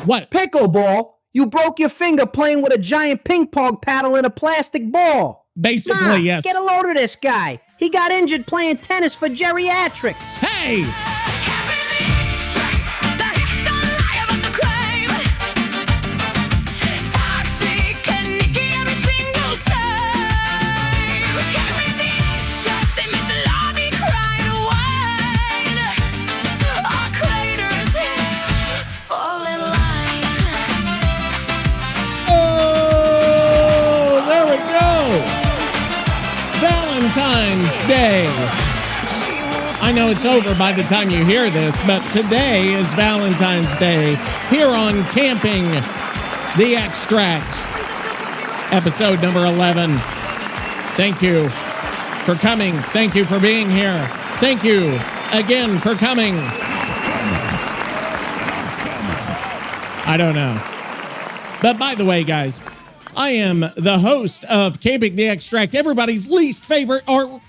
What? Pickleball? You broke your finger playing with a giant ping pong paddle in a plastic ball. Basically, yes. Get a load of this guy. He got injured playing tennis for geriatrics. Hey! Valentine's Day. I know it's over by the time you hear this, but today is Valentine's Day here on Camping the Extract, episode number 11. Thank you for coming. Thank you for being here. Thank you again for coming. I don't know. But by the way, guys, I am the host of Camping the Extract, everybody's least favorite arc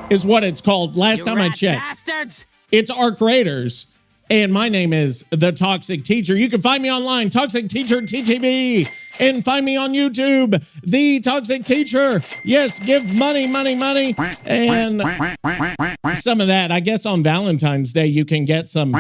is what it's called. Last time I checked, bastards. It's Arc Raiders, and my name is The Toxic Teacher. You can find me online, Toxic Teacher TTV, and find me on YouTube, The Toxic Teacher. Yes, give money, and some of that. I guess on Valentine's Day you can get some.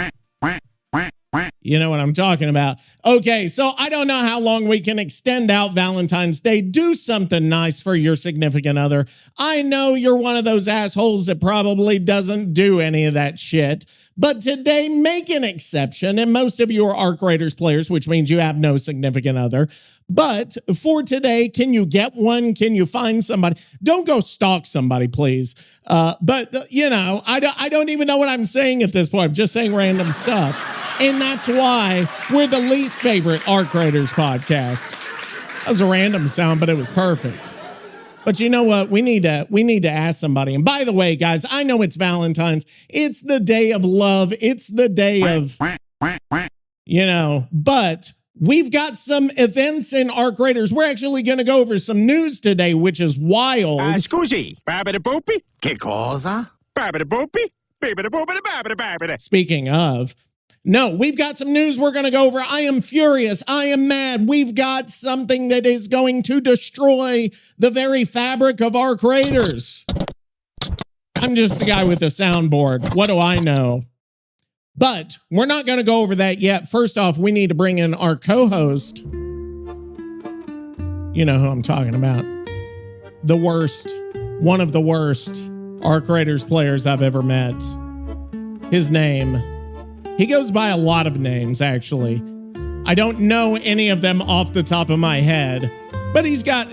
You know what I'm talking about. Okay, so I don't know how long we can extend out Valentine's Day. Do something nice for your significant other. I know you're one of those assholes that probably doesn't do any of that shit. But today, make an exception. And most of you are Arc Raiders players, which means you have no significant other. But for today, can you get one? Can you find somebody? Don't go stalk somebody, please. But you know, I don't even know what I'm saying at this point. I'm just saying random stuff. And that's why we're the least favorite Arc Raiders podcast. That was a random sound, but it was perfect. But you know what? We need to ask somebody. And by the way, guys, I know it's Valentine's. It's the day of love. It's the day of, you know, but we've got some events in Arc Raiders. We're actually going to go over some news today, which is wild. Scusi, babidi-boopy, che cosa? Babidi-boopy, babidi-boopy-babidi-babidi. Speaking of, no, we've got some news we're going to go over. I am furious. I am mad. We've got something that is going to destroy the very fabric of Arc Raiders. I'm just a guy with a soundboard. What do I know? But we're not going to go over that yet. First off, we need to bring in our co-host. You know who I'm talking about. The worst, one of the worst Arc Raiders players I've ever met. His name... He goes by a lot of names, actually. I don't know any of them off the top of my head, but he's got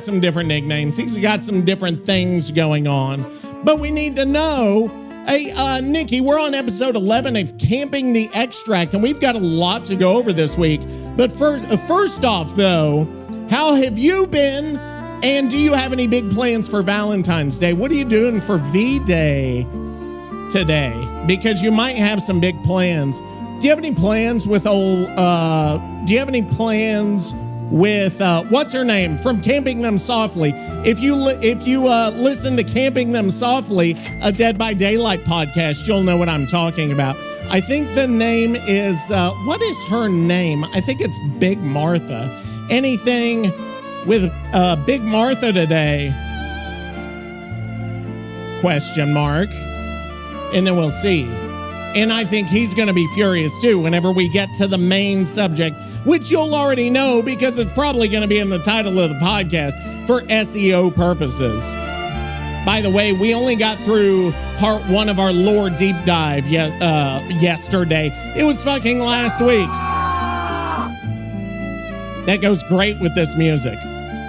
some different nicknames. He's got some different things going on. But we need to know, hey, Nicky, we're on episode 11 of Camping the Extract, and we've got a lot to go over this week. But first off, though, how have you been? And do you have any big plans for Valentine's Day? What are you doing for V-Day today? Because you might have some big plans. Do you have any plans with what's her name from Camping Them Softly? If you listen to Camping Them Softly, a Dead by Daylight podcast, you'll know what I'm talking about. I think the name is what is her name? I think it's Big Martha. Anything with Big Martha today? Question mark. And then we'll see. And I think he's going to be furious too whenever we get to the main subject, which you'll already know because it's probably going to be in the title of the podcast for SEO purposes. By the way, we only got through part 1 of our lore deep dive yesterday. It was fucking last week. That goes great with this music.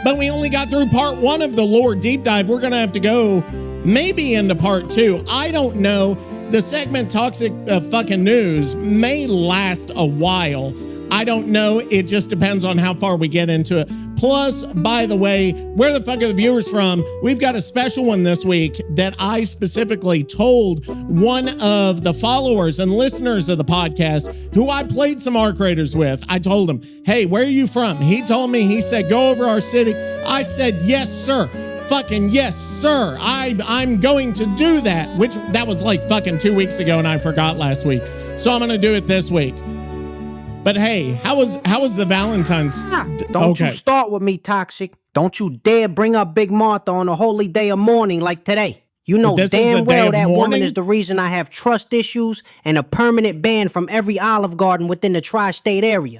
But we only got through part 1 of the lore deep dive. We're going to have to go maybe into part 2. I don't know. The segment Toxic fucking News may last a while. I don't know. It just depends on how far we get into it. Plus, by the way, where the fuck are the viewers from? We've got a special one this week that I specifically told one of the followers and listeners of the podcast who I played some Arc Raiders with. I told him, hey, where are you from? He told me, he said, go over our city. I said, yes, sir. Fucking yes, sir. I'm going to do that, which that was like fucking 2 weeks ago and I forgot last week. So I'm going to do it this week. But hey, how was the Valentine's? Don't you start with me, Toxic. Don't you dare bring up Big Martha on a holy day of mourning like today. You know damn well that woman is the reason I have trust issues and a permanent ban from every Olive Garden within the tri-state area.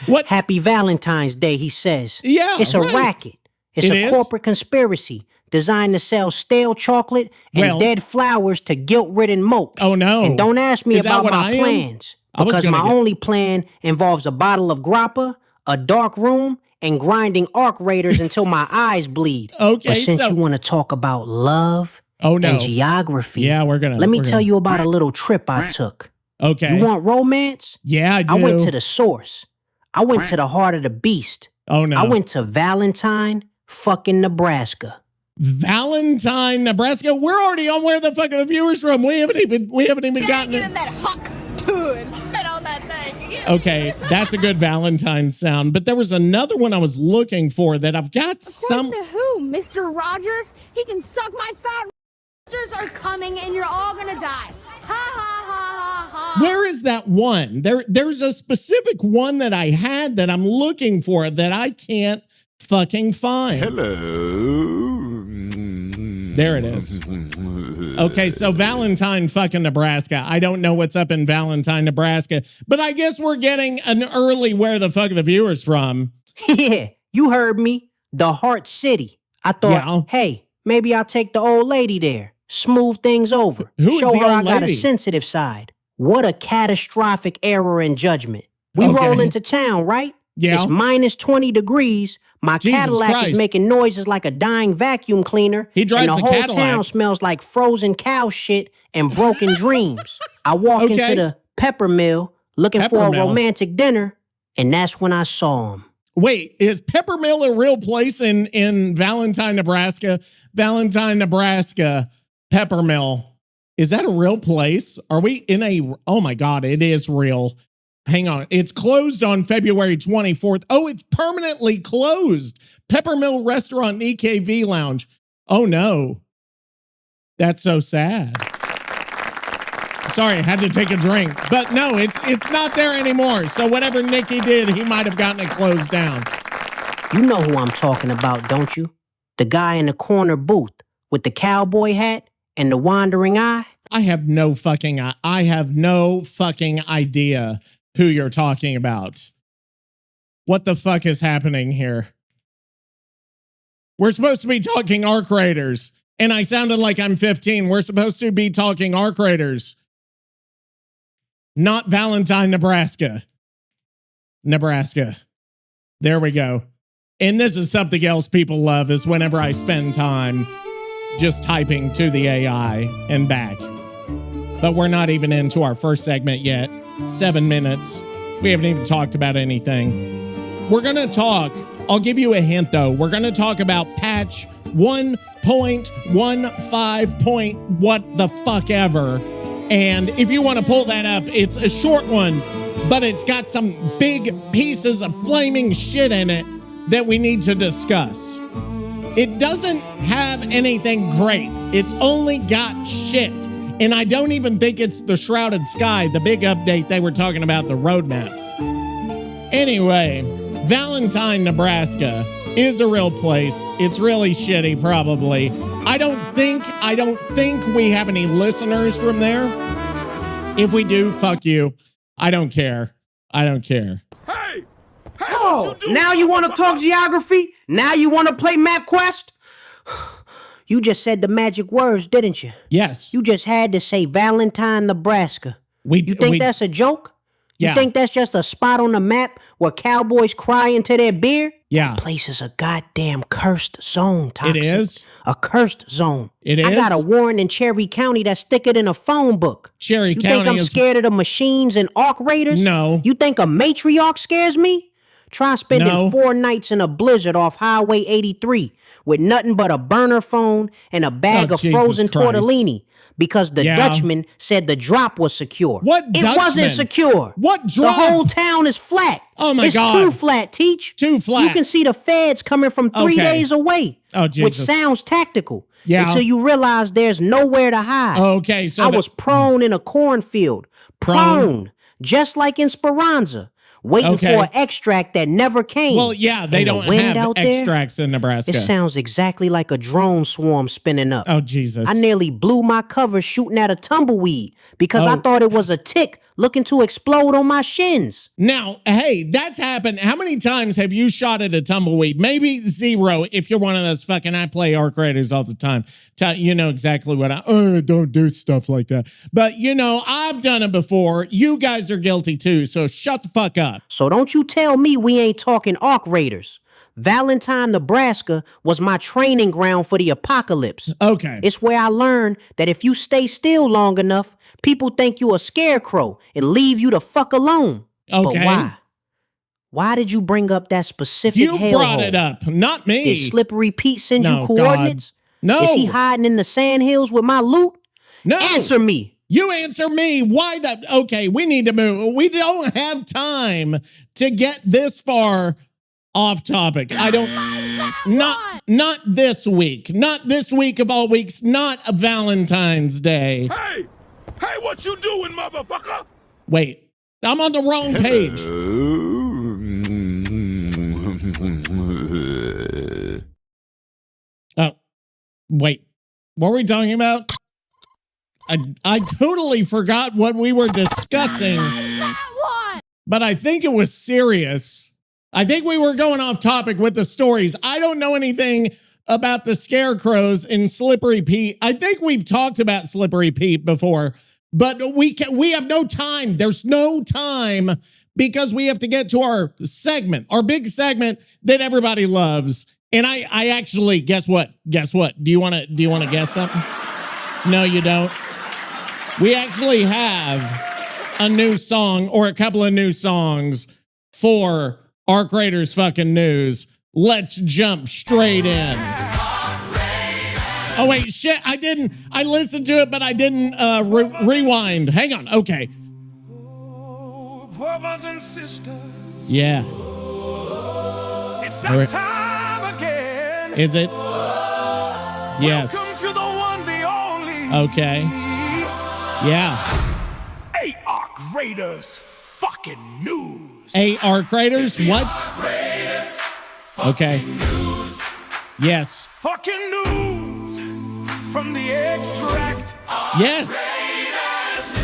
What? Happy Valentine's Day, he says. Yeah, it's a racket. It's a corporate conspiracy designed to sell stale chocolate and dead flowers to guilt-ridden mopes. Oh, no. And don't ask me about my plans, because my only plan involves a bottle of grappa, a dark room, and grinding arc raiders until my eyes bleed. Okay, but since you want to talk about love and geography, let me tell you about a little trip I took. Okay. You want romance? Yeah, I do. I went to the source. I went to the heart of the beast. Oh, no. I went to Valentine fucking Nebraska. Valentine, Nebraska. We're already on Where the Fuck Are the Viewers From. We haven't even gotten it. That huck and spit on that thing. Yeah. Okay, that's a good Valentine sound. But there was another one I was looking for that I've got According to who? Mr. Rogers? He can suck my fat monsters are coming and you're all gonna die. Ha ha ha ha ha. Where is that one? There's a specific one that I had that I'm looking for that I can't fucking find. Hello. There it is. Okay, so Valentine fucking Nebraska. I don't know what's up in Valentine, Nebraska, but I guess we're getting an early Where the Fuck Are the Viewers From. Yeah, you heard me. The Heart City. I thought, hey, maybe I'll take the old lady there. Smooth things over. Show her I got a sensitive side. What a catastrophic error in judgment. We roll into town, right? Yeah. It's minus 20 degrees. My Cadillac is making noises like a dying vacuum cleaner. He drives and the whole town smells like frozen cow shit and broken dreams. I walk into the pepper mill looking for a romantic dinner, and that's when I saw him. Wait, is Pepper Mill a real place in Valentine, Nebraska? Valentine, Nebraska, Pepper Mill. Is that a real place? Are we in a... Oh my God, it is real. Hang on. It's closed on February 24th. Oh, it's permanently closed. Peppermill Restaurant and EKV Lounge. Oh, no. That's so sad. Sorry, I had to take a drink. But no, it's not there anymore. So whatever Nicky did, he might have gotten it closed down. You know who I'm talking about, don't you? The guy in the corner booth with the cowboy hat and the wandering eye. I have no fucking idea who you're talking about. What the fuck is happening here? We're supposed to be talking arc raiders, and I sounded like I'm 15. We're supposed to be talking arc raiders, not Valentine, Nebraska. Nebraska. There we go. And this is something else people love, is whenever I spend time just typing to the AI and back. But we're not even into our first segment yet. 7 minutes. We haven't even talked about anything. We're going to talk. I'll give you a hint, though. We're going to talk about patch 1.15. What the fuck ever. And if you want to pull that up, it's a short one, but it's got some big pieces of flaming shit in it that we need to discuss. It doesn't have anything great. It's only got shit. And I don't even think it's the Shrouded Sky, the big update they were talking about, the roadmap. Anyway, Valentine, Nebraska is a real place. It's really shitty, probably. I don't think we have any listeners from there. If we do, fuck you. I don't care. Hey! Oh, now you want to talk geography? Now you want to play MapQuest? You just said the magic words, didn't you? Yes. You just had to say Valentine, Nebraska. You think that's a joke? You think that's just a spot on the map where cowboys cry into their beer? Yeah. That place is a goddamn cursed zone, Toxic. It is? A cursed zone. It is? I got a warrant in Cherry County that's thicker than a phone book. Cherry County You think I'm scared of the machines and arc raiders? No. You think a matriarch scares me? Try spending 4 nights in a blizzard off Highway 83 with nothing but a burner phone and a bag of frozen tortellini because the Dutchman said the drop was secure. What Dutchman? It wasn't secure. What drop? The whole town is flat. Oh my God. It's too flat, Teach. Too flat. You can see the feds coming from 3 days away. Oh, Jesus. Which sounds tactical. Yeah. Until you realize there's nowhere to hide. Okay, so I was prone in a cornfield, Prone. Just like in Speranza. Waiting for an extract that never came. Well, yeah, they don't have extracts in Nebraska. It sounds exactly like a drone swarm spinning up. Oh, Jesus. I nearly blew my cover shooting at a tumbleweed because I thought it was a tick looking to explode on my shins. Now, hey, that's happened. How many times have you shot at a tumbleweed? Maybe 0 if you're one of those fucking, I play arc raiders all the time. You know exactly what I don't do stuff like that. But, you know, I've done it before. You guys are guilty too, so shut the fuck up. So don't you tell me we ain't talking arc raiders. Valentine, Nebraska was my training ground for the apocalypse. Okay. It's where I learned that if you stay still long enough, people think you a scarecrow and leave you the fuck alone. Okay. But why? Why did you bring up that specific You brought it up, not me. Did Slippery Pete send you coordinates? God. No. Is he hiding in the sandhills with my loot? No. Answer me. You answer me. Why that? Okay, we need to move. We don't have time to get this far off topic. I don't, not this week. Not this week of all weeks. Not a Valentine's Day. Hey, what you doing, motherfucker? Wait, I'm on the wrong page. Oh, wait, what were we talking about? I totally forgot what we were discussing, but I think it was serious. I think we were going off topic with the stories. I don't know anything about the scarecrows in Slippery Pete. I think we've talked about Slippery Pete before, but we have no time. There's no time because we have to get to our segment, our big segment that everybody loves. And I actually, guess what? Do you want to guess something? No, you don't. We actually have a new song or a couple of new songs for Arc Raiders fucking news. Let's jump straight in. Oh, wait, shit. I listened to it, but I didn't rewind. Hang on. Okay. Brothers and sisters. Yeah. It's that time again. Is it? Yes. Welcome to the one, the only. Okay. Yeah. Hey, Arc Raiders fucking news. Hey, Arc Raiders, what? Raiders, okay. News. Yes. Fucking news from the extract. Yes.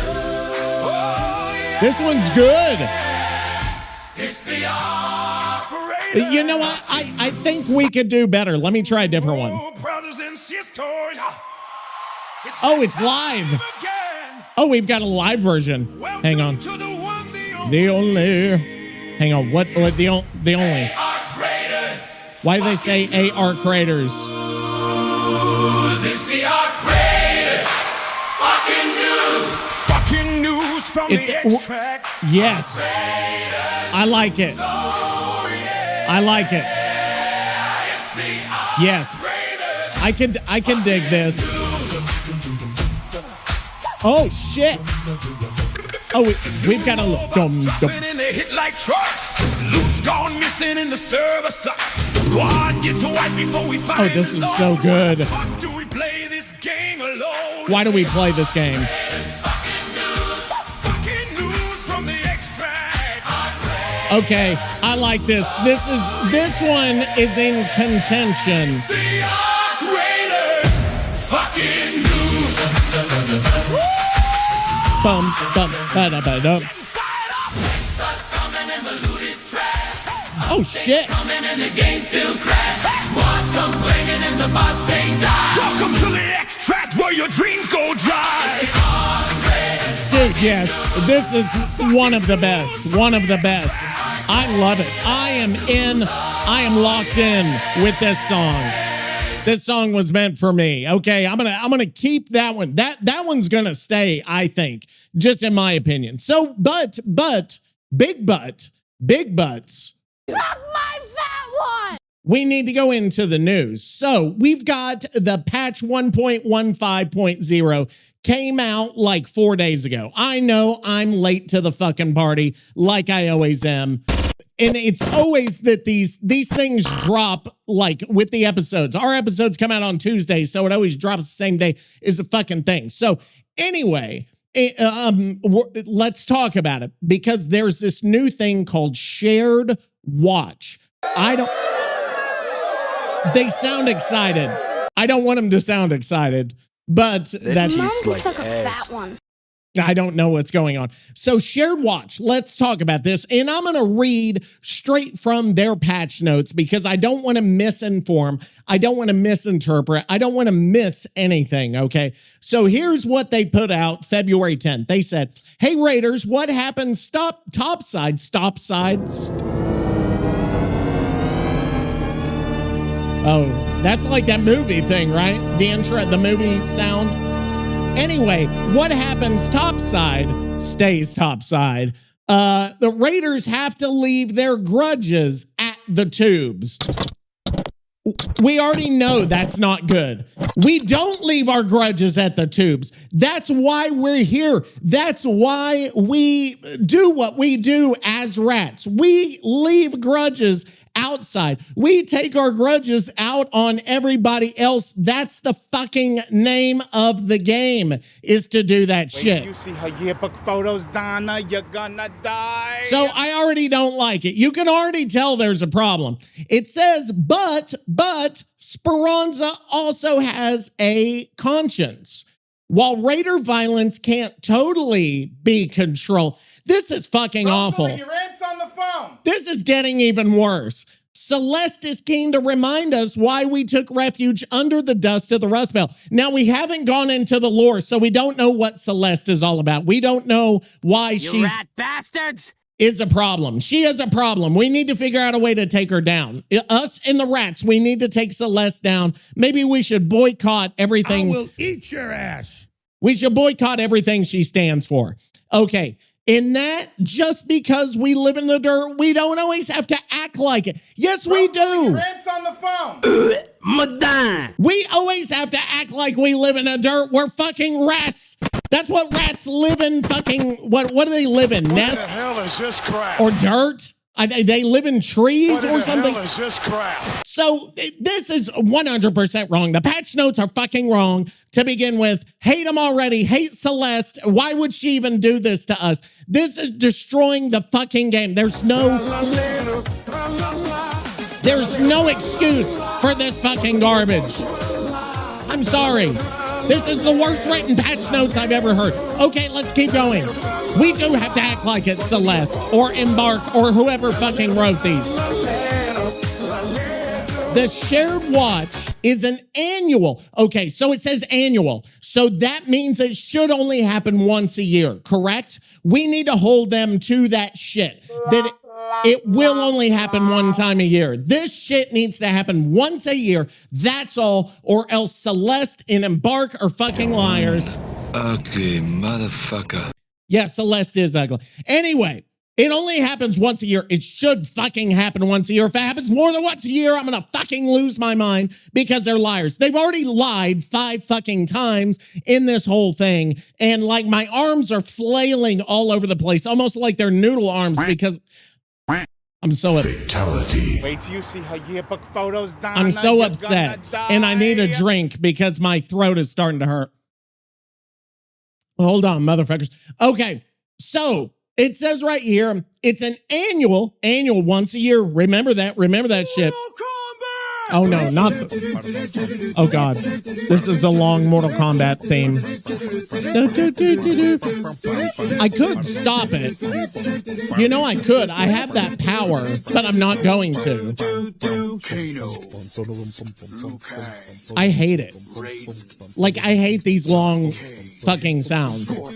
Oh, yeah. This one's good. It's the Arc Raiders. You know what? I think we could do better. Let me try a different one. Brothers and sisters. It's live. Oh, we've got a live version. Hang on. The only. Hang on. What the only? Why do they say A Arc Raiders? It's the Arc Raiders. Fucking news from the extract. Yes. I like it. I like it. Yes. I can dig this. Oh shit! Oh, we've got a look. And they hit like trucks. Loose gone missing in the server sucks. Squad gets wiped before we find. Oh, this is so good. Do we play this game alone? Why do we play this game? Fucking news from the extract. Okay, I like this. This one is in contention. The Arc Raiders. Fucking news. Bum bum ba da ba dum. Oh shit! Welcome to the extract where your dreams go dry. Dude, yes, this is one of the best. One of the best. I love it. I am locked in with this song. This song was meant for me. Okay, I'm gonna keep that one. That one's gonna stay, I think, just in my opinion. So, but, big butts. Suck my fat one! We need to go into the news. So we've got the patch 1.15.0 came out like 4 days ago. I know I'm late to the fucking party, like I always am. And it's always that these things drop like with the episodes. Our episodes come out on Tuesday, so it always drops the same day is a fucking thing. So anyway, let's talk about it, because there's this new thing called shared watch. They sound excited. I don't want them to sound excited, but that's like a fat one. I don't know what's going on. So shared watch, let's talk about this. And I'm going to read straight from their patch notes because I don't want to misinform. I don't want to misinterpret. I don't want to miss anything, okay? So here's what they put out February 10th. They said, hey, Raiders, what happened? Stop sides. Oh, that's like that movie thing, right? The intro, the movie sound. Anyway, what happens topside stays topside. The Raiders have to leave their grudges at the tubes. We already know that's not good. We don't leave our grudges at the tubes. That's why we're here. That's why we do what we do as rats. We leave grudges outside. We take our grudges out on everybody else. That's the fucking name of the game, is to do that shit. You see her yearbook photos, Donna, you're gonna die. So I already don't like it. You can already tell there's a problem. It says, but Speranza also has a conscience. While Raider violence can't totally be controlled, this is fucking awful. Your aunt's on the phone. This is getting even worse. Celeste is keen to remind us why we took refuge under the dust of the Rust Belt. Now, we haven't gone into the lore, so we don't know what Celeste is all about. We don't know why she's... rat bastards! ...is a problem. She is a problem. We need to figure out a way to take her down. Us and the rats, we need to take Celeste down. Maybe we should boycott everything. I will eat your ass. We should boycott everything she stands for. Okay. In that, just because we live in the dirt, we don't always have to act like it. Yes, we do. Your aunt's on the phone. Madame. We always have to act like we live in the dirt. We're fucking rats. That's what rats live in. Fucking, what do they live in? Nests? What the hell is this crap? Or dirt? They live in trees or something? What the hell is this crap? So this is 100% wrong. The patch notes are fucking wrong to begin with. Hate them already. Hate Celeste. Why would she even do this to us? This is destroying the fucking game. There's no excuse for this fucking garbage. I'm sorry. This is the worst written patch notes I've ever heard. Okay, let's keep going. We do have to act like it's Celeste or Embark or whoever fucking wrote these. The shared watch is an annual. Okay, so it says annual. So that means it should only happen once a year, correct? We need to hold them to that shit. That it will only happen one time a year. This shit needs to happen once a year. That's all, or else Celeste and Embark are fucking liars. Ugly motherfucker. Yeah, Celeste is ugly. Anyway, it only happens once a year. It should fucking happen once a year. If it happens more than once a year, I'm gonna fucking lose my mind because they're liars. They've already lied 5 fucking times in this whole thing. And like my arms are flailing all over the place, almost like they're noodle arms because I'm so upset. Wait till you see her yearbook photos, Donna. I'm so upset. And I need a drink because my throat is starting to hurt. Hold on, motherfuckers. Okay, so it says right here, it's an annual once a year. Remember that shit. Oh no, not the, oh God. This is the long Mortal Kombat theme. I could stop it. You know I could. I have that power, but I'm not going to. I hate it. Like, I hate these long fucking sounds. Mortal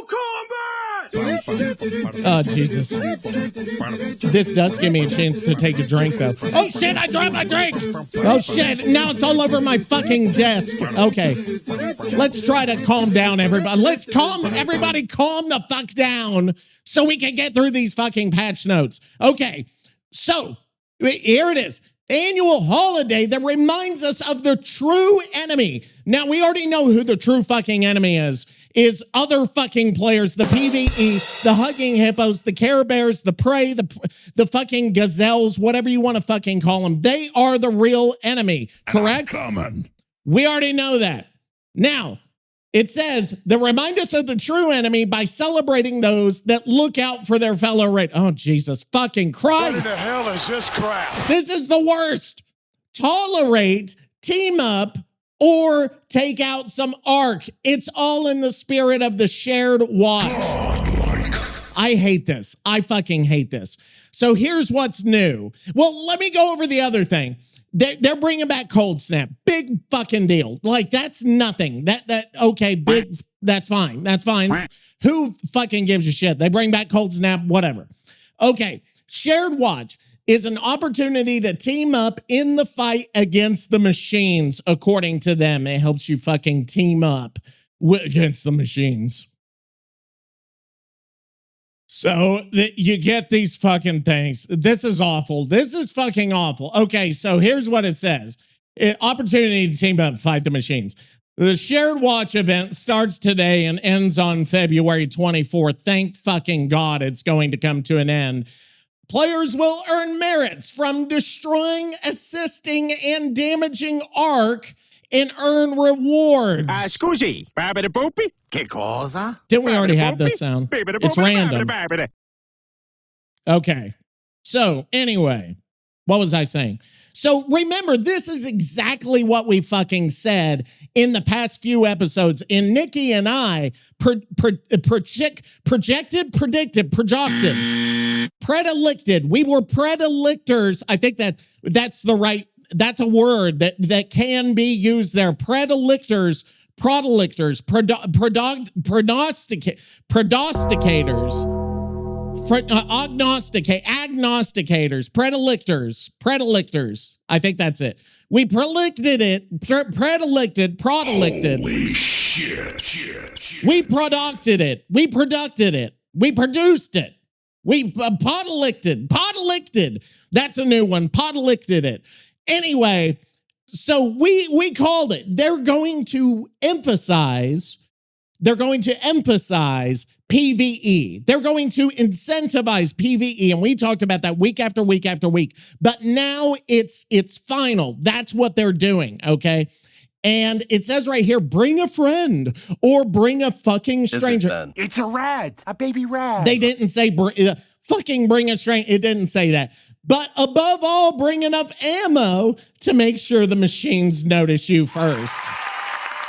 Kombat! Oh, Jesus. This does give me a chance to take a drink, though. Oh, shit, I dropped my drink! Oh, shit, now it's all over my fucking desk. Okay, let's try to calm down, everybody. Everybody calm the fuck down so we can get through these fucking patch notes. Okay, so here it is. annual holiday that reminds us of the true enemy. Now, we already know who the true fucking enemy is other fucking players, the PvE, the hugging hippos, the Care Bears, the prey, the fucking gazelles, whatever you want to fucking call them. They are the real enemy, correct? We already know that. Now, it says they remind us of the true enemy by celebrating those that look out for their fellow race. Oh, Jesus fucking Christ. What the hell is this crap? This is the worst. Tolerate, team up, or take out some arc. It's all in the spirit of the shared watch. I hate this. I fucking hate this. So here's what's new. Well, let me go over the other thing. They're bringing back Cold Snap. Big fucking deal. Like, that's nothing. Okay, big, that's fine. That's fine. Who fucking gives a shit? They bring back Cold Snap, whatever. Okay, shared watch is an opportunity to team up in the fight against the machines, according to them. It helps you fucking team up against the machines. So you get these fucking things. This is awful. This is fucking awful. Okay, so here's what it says. Opportunity to team up, fight the machines. The Shared Watch event starts today and ends on February 24th. Thank fucking God it's going to come to an end. Players will earn merits from destroying, assisting, and damaging Ark and earn rewards. Scusi, babidi boopy, che cosa? Didn't we already have this sound? It's random. Okay. So anyway, what was I saying? So remember, this is exactly what we fucking said in the past few episodes. In Nicky and I predicted, predilected. We were predilectors. I think that's a word that can be used there. Predilectors, prognosticators, agnosticators, predilectors. I think that's it. We predicted it, predilected. Holy shit. We producted it. We produced it. We podelicted. That's a new one. Podelicted it. Anyway, so we called it. They're going to emphasize PvE. They're going to incentivize PvE. And we talked about that week after week after week. But now it's final. That's what they're doing, okay? And it says right here, bring a friend or bring a fucking stranger. It's a rat, a baby rat. They didn't say fucking bring a stranger. It didn't say that. But above all, bring enough ammo to make sure the machines notice you first.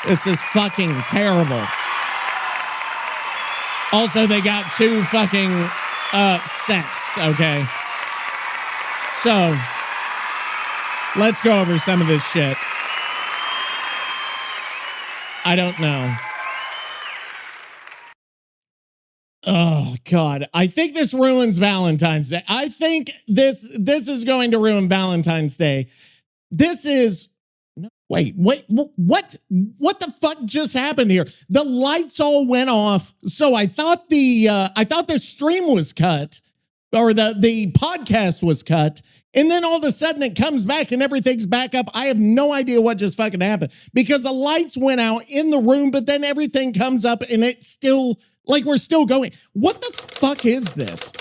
This is fucking terrible. Also, they got 2 fucking sets, okay? So, let's go over some of this shit. I don't know. Oh, God. I think this ruins Valentine's Day. I think this is going to ruin Valentine's Day. This is... Wait, what the fuck just happened here? The lights all went off. So I thought the stream was cut, or the podcast was cut. And then all of a sudden it comes back and everything's back up. I have no idea what just fucking happened because the lights went out in the room, but then everything comes up and it's still like we're still going. What the fuck is this?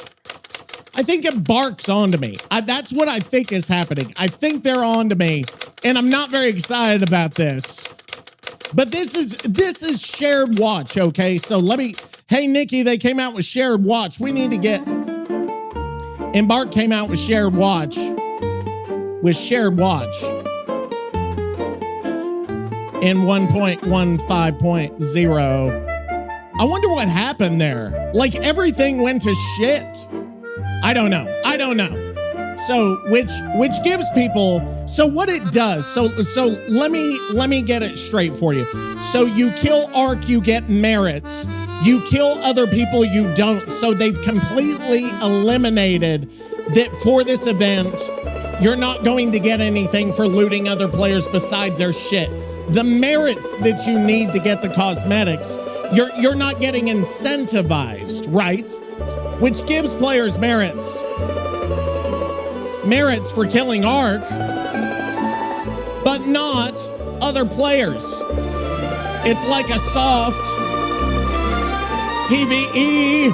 I think Embark's onto me. That's what I think is happening. I think they're onto me, and I'm not very excited about this. But this is shared watch, okay? So hey, Nicky, they came out with shared watch. We need to get... Embark came out with shared watch. In 1.15.0. I wonder what happened there. Like, everything went to shit. I don't know. So, which gives people, so what it does, so let me get it straight for you. So you kill Ark, you get merits. You kill other people, you don't. So they've completely eliminated that for this event, you're not going to get anything for looting other players besides their shit. The merits that you need to get the cosmetics, you're not getting incentivized, right? Which gives players merits for killing Ark. but not other players. It's like a soft PvE.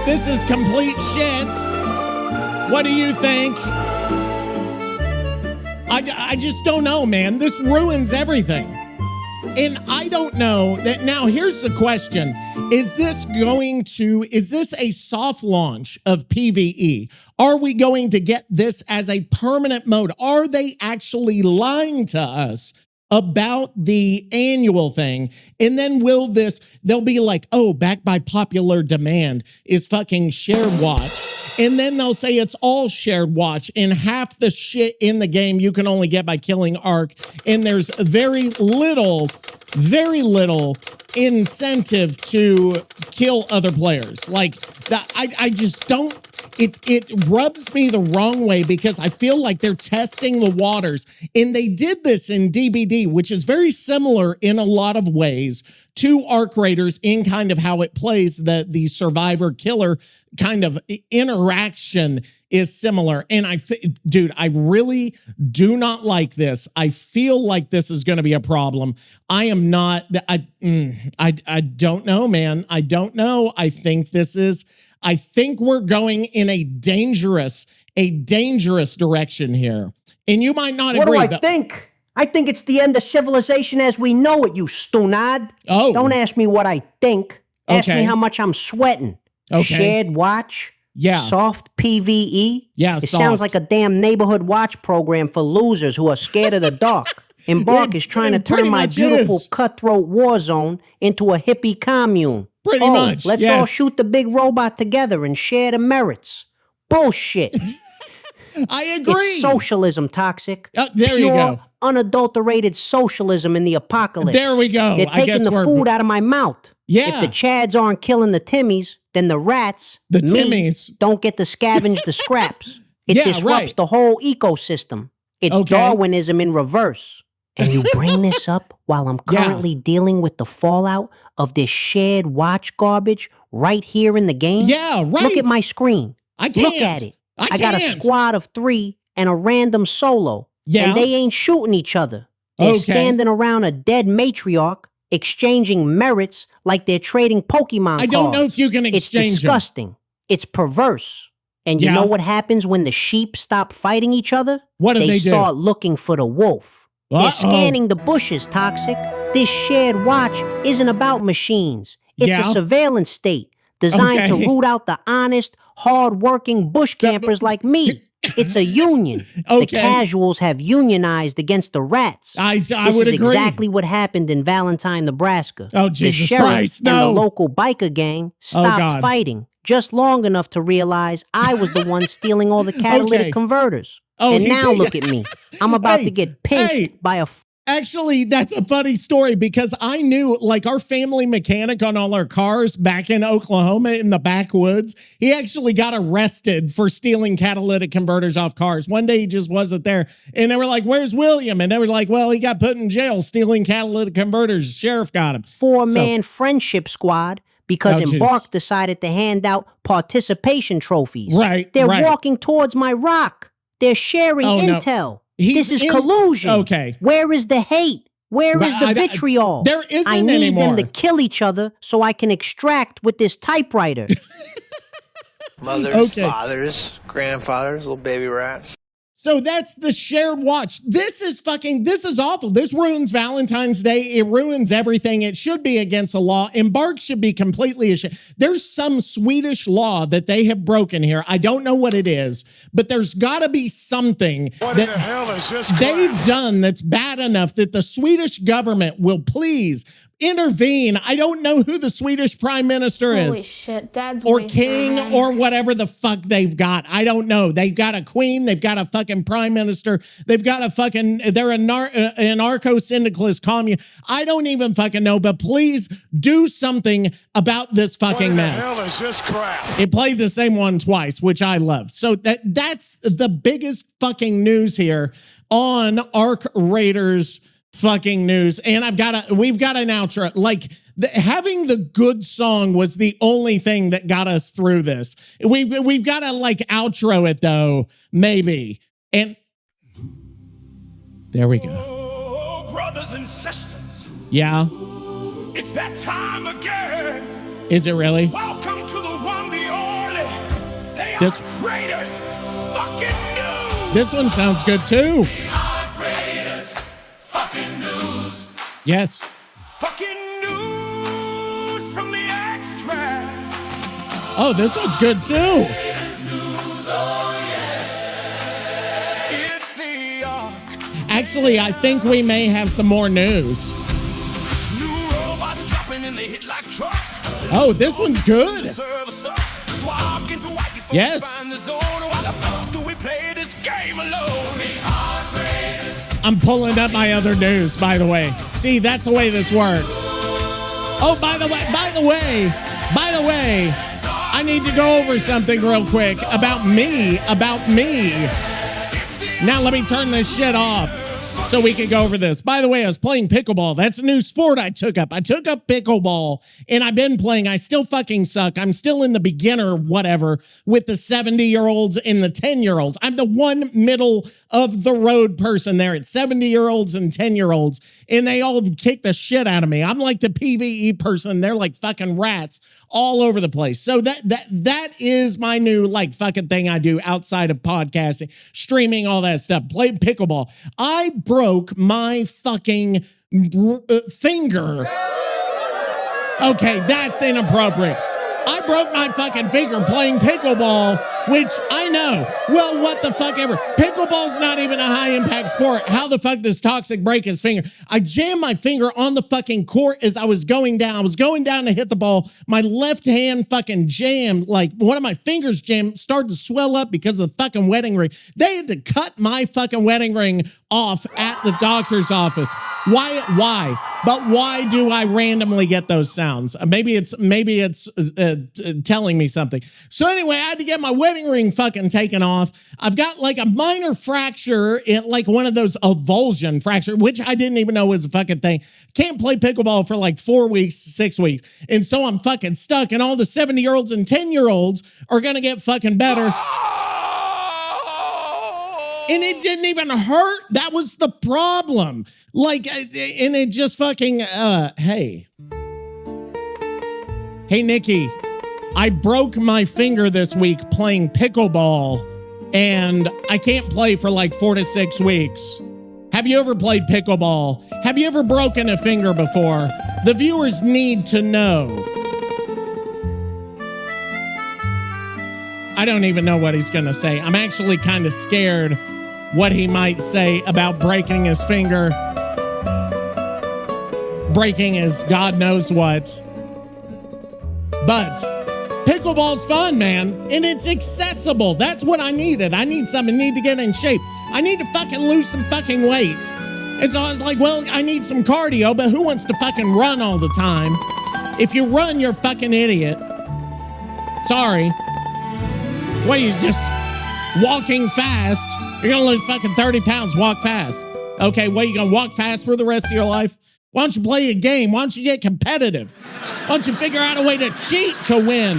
This is complete shit. What do you think? I just don't know, man. This ruins everything. And I don't know that now. Here's the question. Is this a soft launch of PvE? Are we going to get this as a permanent mode? Are they actually lying to us about the annual thing? And then they'll be like, oh, backed by popular demand is fucking shared watch. And then they'll say it's all shared watch, and half the shit in the game you can only get by killing Ark. And there's very little incentive to kill other players. Like that, I just don't. It rubs me the wrong way because I feel like they're testing the waters. And they did this in DBD, which is very similar in a lot of ways to Ark Raiders in kind of how it plays. The survivor killer kind of interaction is similar. And dude, I really do not like this. I feel like this is going to be a problem. I am not, I don't know, man. I don't know. I think we're going in a dangerous direction here. And you might not agree. What do I think? I think it's the end of civilization as we know it, you stunad. Oh. Don't ask me what I think. Ask me how much I'm sweating. Okay. Shared watch. Yeah. Soft PvE. Yeah, It sounds like a damn neighborhood watch program for losers who are scared of the dark. Embark is trying to turn my beautiful cutthroat war zone into a hippie commune. Pretty much, let's all shoot the big robot together and share the merits. Bullshit. I agree. It's socialism, Toxic. There you go. Unadulterated socialism in the apocalypse. There we go. They're taking the food out of my mouth. Yeah. If the Chads aren't killing the Timmies, then the rats, Timmies, don't get to scavenge the scraps. It disrupts the whole ecosystem. It's Darwinism in reverse. And you bring this up while I'm currently dealing with the fallout of this shared watch garbage right here in the game? Yeah, right. Look at my screen. I can't. Look at it. I got a squad of 3 and a random solo. Yeah. And they ain't shooting each other. They're standing around a dead matriarch, exchanging merits like they're trading Pokemon cards. I don't know if you can exchange It's disgusting. It's perverse. And you know what happens when the sheep stop fighting each other? What do they do? They start looking for the wolf. They're scanning the bushes, Toxic. This shared watch isn't about machines. It's a surveillance state designed to root out the honest, hard-working bush campers like me. It's a union. The casuals have unionized against the rats. I this would is agree. Exactly what happened in Valentine, Nebraska. Oh, Jesus the sheriff Christ, and the local biker gang stopped fighting just long enough to realize I was the one stealing all the catalytic converters. And now look at me. I'm about to get pinched by a... Actually, that's a funny story because I knew, like, our family mechanic on all our cars back in Oklahoma in the backwoods, he actually got arrested for stealing catalytic converters off cars. One day he just wasn't there. And they were like, where's William? And they were like, well, he got put in jail stealing catalytic converters. Sheriff got him. 4-man friendship squad because Embark decided to hand out participation trophies. Right. They're walking towards my rock. They're sharing intel. This is collusion. Okay. Where is the hate? Where is the vitriol? There isn't I need anymore. them to kill each other so I can extract with this typewriter. Mothers, fathers, grandfathers, little baby rats. So that's the shared watch. This is awful. This ruins Valentine's Day. It ruins everything. It should be against the law. Embark should be completely ashamed. There's some Swedish law that they have broken here. I don't know what it is, but there's got to be something that they've done that's bad enough that the Swedish government will please intervene. I don't know who the Swedish prime minister is. Holy shit, Dad's or king or whatever the fuck they've got. I don't know. They've got a queen. They've got a fucking prime minister. They've got a fucking, they're a anarcho-syndicalist commune. I don't even fucking know, but please do something about this fucking mess. What the hell is this crap? It played the same one twice, which I love. So that's the biggest fucking news here on Ark Raiders fucking news. And we've got an outro. Like having the good song was the only thing that got us through this. We've got to like outro it though, maybe. And There we go. Oh, brothers and sisters. Yeah. It's that time again. Is it really? Welcome to the one, the only. They are greatest fucking news. This one sounds good too. They are greatest fucking news. Yes. Fucking news from the extract. Oh, this one's good too. Actually, I think we may have some more news. New robots dropping and they hit like trucks. Oh, this one's good. Yes. I'm pulling up my other news, by the way. See, that's the way this works. Oh, by the way, I need to go over something real quick about me. Now let me turn this shit off so we can go over this. By the way, I was playing pickleball. That's a new sport I took up. I took up pickleball, and I've been playing. I still fucking suck. I'm still in the beginner whatever with the 70-year-olds and the 10-year-olds. I'm the one middle of the road person there. It's 70-year-olds and 10-year-olds, and they all kick the shit out of me. I'm like the PvE person. They're like fucking rats all over the place. So that is my new like fucking thing I do outside of podcasting, streaming, all that stuff. Play pickleball. I broke my fucking finger. Okay, that's inappropriate. I broke my fucking finger playing pickleball, which I know. Well, what the fuck ever. Pickleball's not even a high impact sport. How the fuck does Toxic break his finger? I jammed my finger on the fucking court as I was going down. I was going down to hit the ball. My left hand fucking jammed, like one of my fingers jammed, started to swell up because of the fucking wedding ring. They had to cut my fucking wedding ring off at the doctor's office. Why? But why do I randomly get those sounds? Maybe it's telling me something. So anyway, I had to get my wedding ring fucking taken off. I've got like a minor fracture, like one of those avulsion fracture, which I didn't even know was a fucking thing. Can't play pickleball for like 4 weeks, 6 weeks. And so I'm fucking stuck, and all the 70-year-olds and 10-year-olds are going to get fucking better. And it didn't even hurt. That was the problem. Like, and it just fucking, hey, Nicky, I broke my finger this week playing pickleball, and I can't play for like 4 to 6 weeks. Have you ever played pickleball? Have you ever broken a finger before? The viewers need to know. I don't even know what he's going to say. I'm actually kind of scared what he might say about breaking his finger, breaking his God knows what. But pickleball's fun, man, and it's accessible. That's what I needed. I need to get in shape. I need to fucking lose some fucking weight. And so I was like, well, I need some cardio, but who wants to fucking run all the time? If you run, you're a fucking idiot. Sorry. What, are you just walking fast? You're going to lose fucking 30 pounds, walk fast. Okay, what, you going to walk fast for the rest of your life? Why don't you play a game? Why don't you get competitive? Why don't you figure out a way to cheat to win?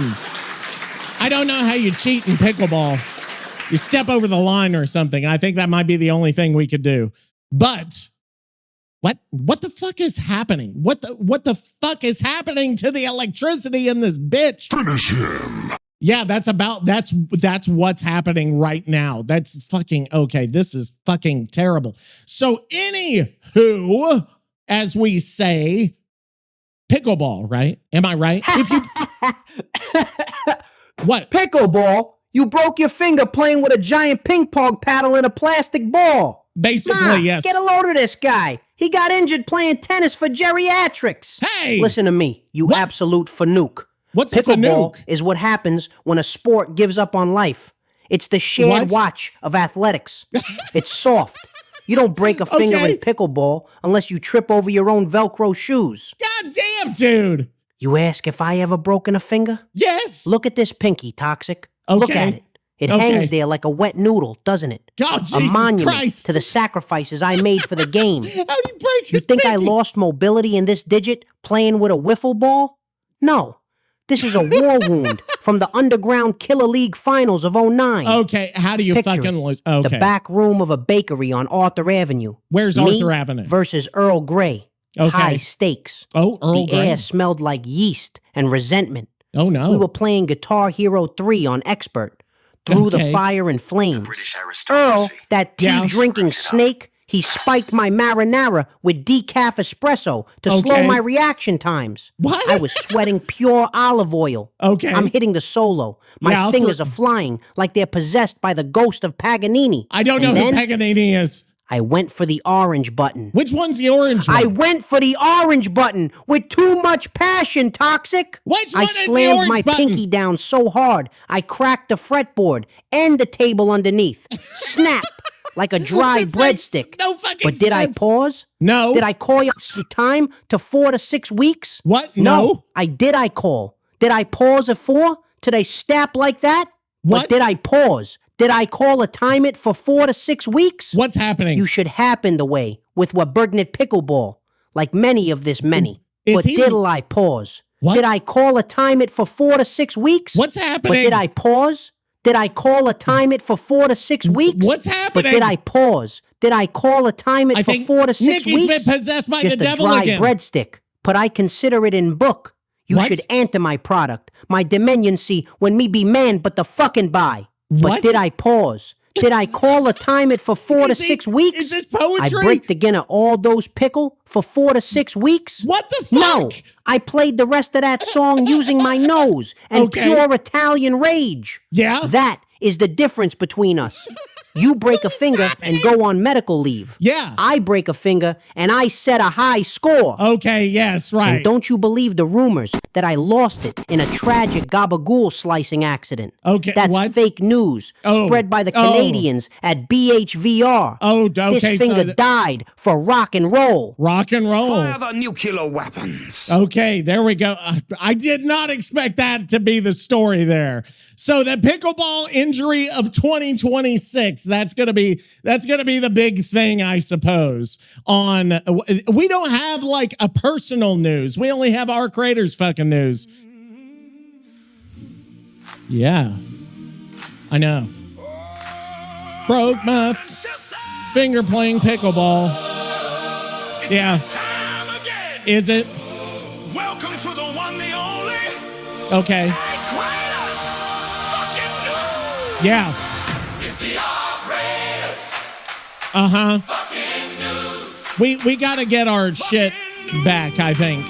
I don't know how you cheat in pickleball. You step over the line or something. I think that might be the only thing we could do. But what the fuck is happening? What the fuck is happening to the electricity in this bitch? Finish him. Yeah, that's what's happening right now. That's fucking okay. This is fucking terrible. So anywho, as we say, pickleball, right? Am I right? If you what? Pickleball? You broke your finger playing with a giant ping pong paddle and a plastic ball. Basically, yes. Get a load of this guy. He got injured playing tennis for geriatrics. Hey! Listen to me, you absolute fanook. What's Pickleball fanook? is what happens when a sport gives up on life. It's the shared watch of athletics. It's soft. You don't break a finger in pickleball unless you trip over your own Velcro shoes. God damn, dude. You ask if I ever broken a finger? Yes. Look at this pinky, Toxic. Okay. Look at it. It hangs there like a wet noodle, doesn't it? God, Jesus a monument Christ. to the sacrifices I made for the game. How do you break his You think pinky? I lost mobility in this digit playing with a wiffle ball? No. This is a war wound from the underground Killer League finals of 09. Okay, how do you Picture fucking it. lose? Okay. The back room of a bakery on Arthur Avenue. Where's Me Arthur Avenue? versus Earl Grey. Okay. High stakes. Oh, Earl The Grey. air smelled like yeast and resentment. Oh, no. We were playing Guitar Hero 3 on Expert. Through the fire and flame. Earl, that tea-drinking snake, he spiked my marinara with decaf espresso to slow my reaction times. What? I was sweating pure olive oil. Okay. I'm hitting the solo. My fingers are flying like they're possessed by the ghost of Paganini. I don't know who Paganini is. I went for the orange button. Which one's the orange one? I went for the orange button with too much passion, Toxic. Which one I is the slammed orange my button? pinky down so hard, I cracked the fretboard and the table underneath. Snap, like a dry This makes breadstick. no fucking But did sense. I pause? No. Did I call you some time to 4 to 6 weeks? What? No. I call. Did I pause at 4? Did I stap like that? What? But did I pause? Did I call a time it for 4 to 6 weeks? What's happening? You should happen the way with what burden at Pickleball, like many of this many. Is But he- did I pause? What? Did I call a time it for 4 to 6 weeks? What's But happening? did I pause? Did I call a time it for 4 to 6 weeks? What's happening? But did I pause? Did I call a time it I for think 4 to 6 Nicky's weeks? been possessed by Just the devil a dry again. breadstick. But I consider it in book. You What? should ante my product, my dominioncy, when me be man but the fucking buy. What? But did I pause? Did I call a time it for 4 to Is he- 6 weeks? is this poetry? I break the Guinea all those pickle for 4 to 6 weeks? What the fuck? No, I played the rest of that song using my nose and Okay. pure Italian rage. Yeah? That is the difference between us. You break a finger and go on medical leave. Yeah. I break a finger and I set a high score. Okay, yes, right. And don't you believe the rumors that I lost it in a tragic gabagool slicing accident? Okay, That's what? fake news spread by the Canadians at BHVR. Oh, okay, This finger so died for rock and roll. rock and roll. Fire the nuclear weapons. Okay, there we go. I did not expect that to be the story there. So the pickleball injury of 2026, that's gonna be the big thing, I suppose. We don't have like a personal news. We only have our creators fucking news. Yeah, I know. Broke my finger playing pickleball. Yeah. Is it? Welcome to the one, the only. Okay. Yeah. Uh-huh. We got to get our shit back, I think.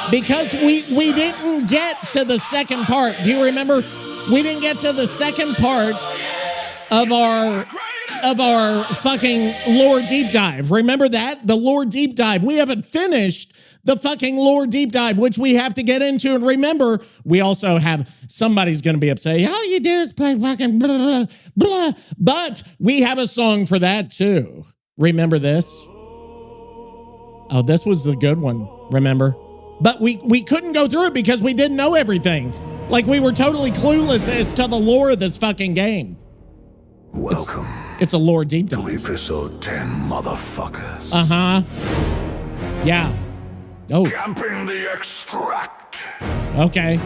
Because we didn't get to the second part. Do you remember? We didn't get to the second part of our fucking lore deep dive. Remember that? The lore deep dive. We haven't finished the fucking lore deep dive, which we have to get into. And remember, we also have, somebody's going to be upset. All you do is play fucking blah, blah, blah. But we have a song for that too. Remember this? Oh, this was the good one. Remember? But we couldn't go through it because we didn't know everything. Like we were totally clueless as to the lore of this fucking game. Welcome It's a lore deep to dive. episode 10, motherfuckers. Uh-huh. Yeah. Oh, Camping the extract. okay.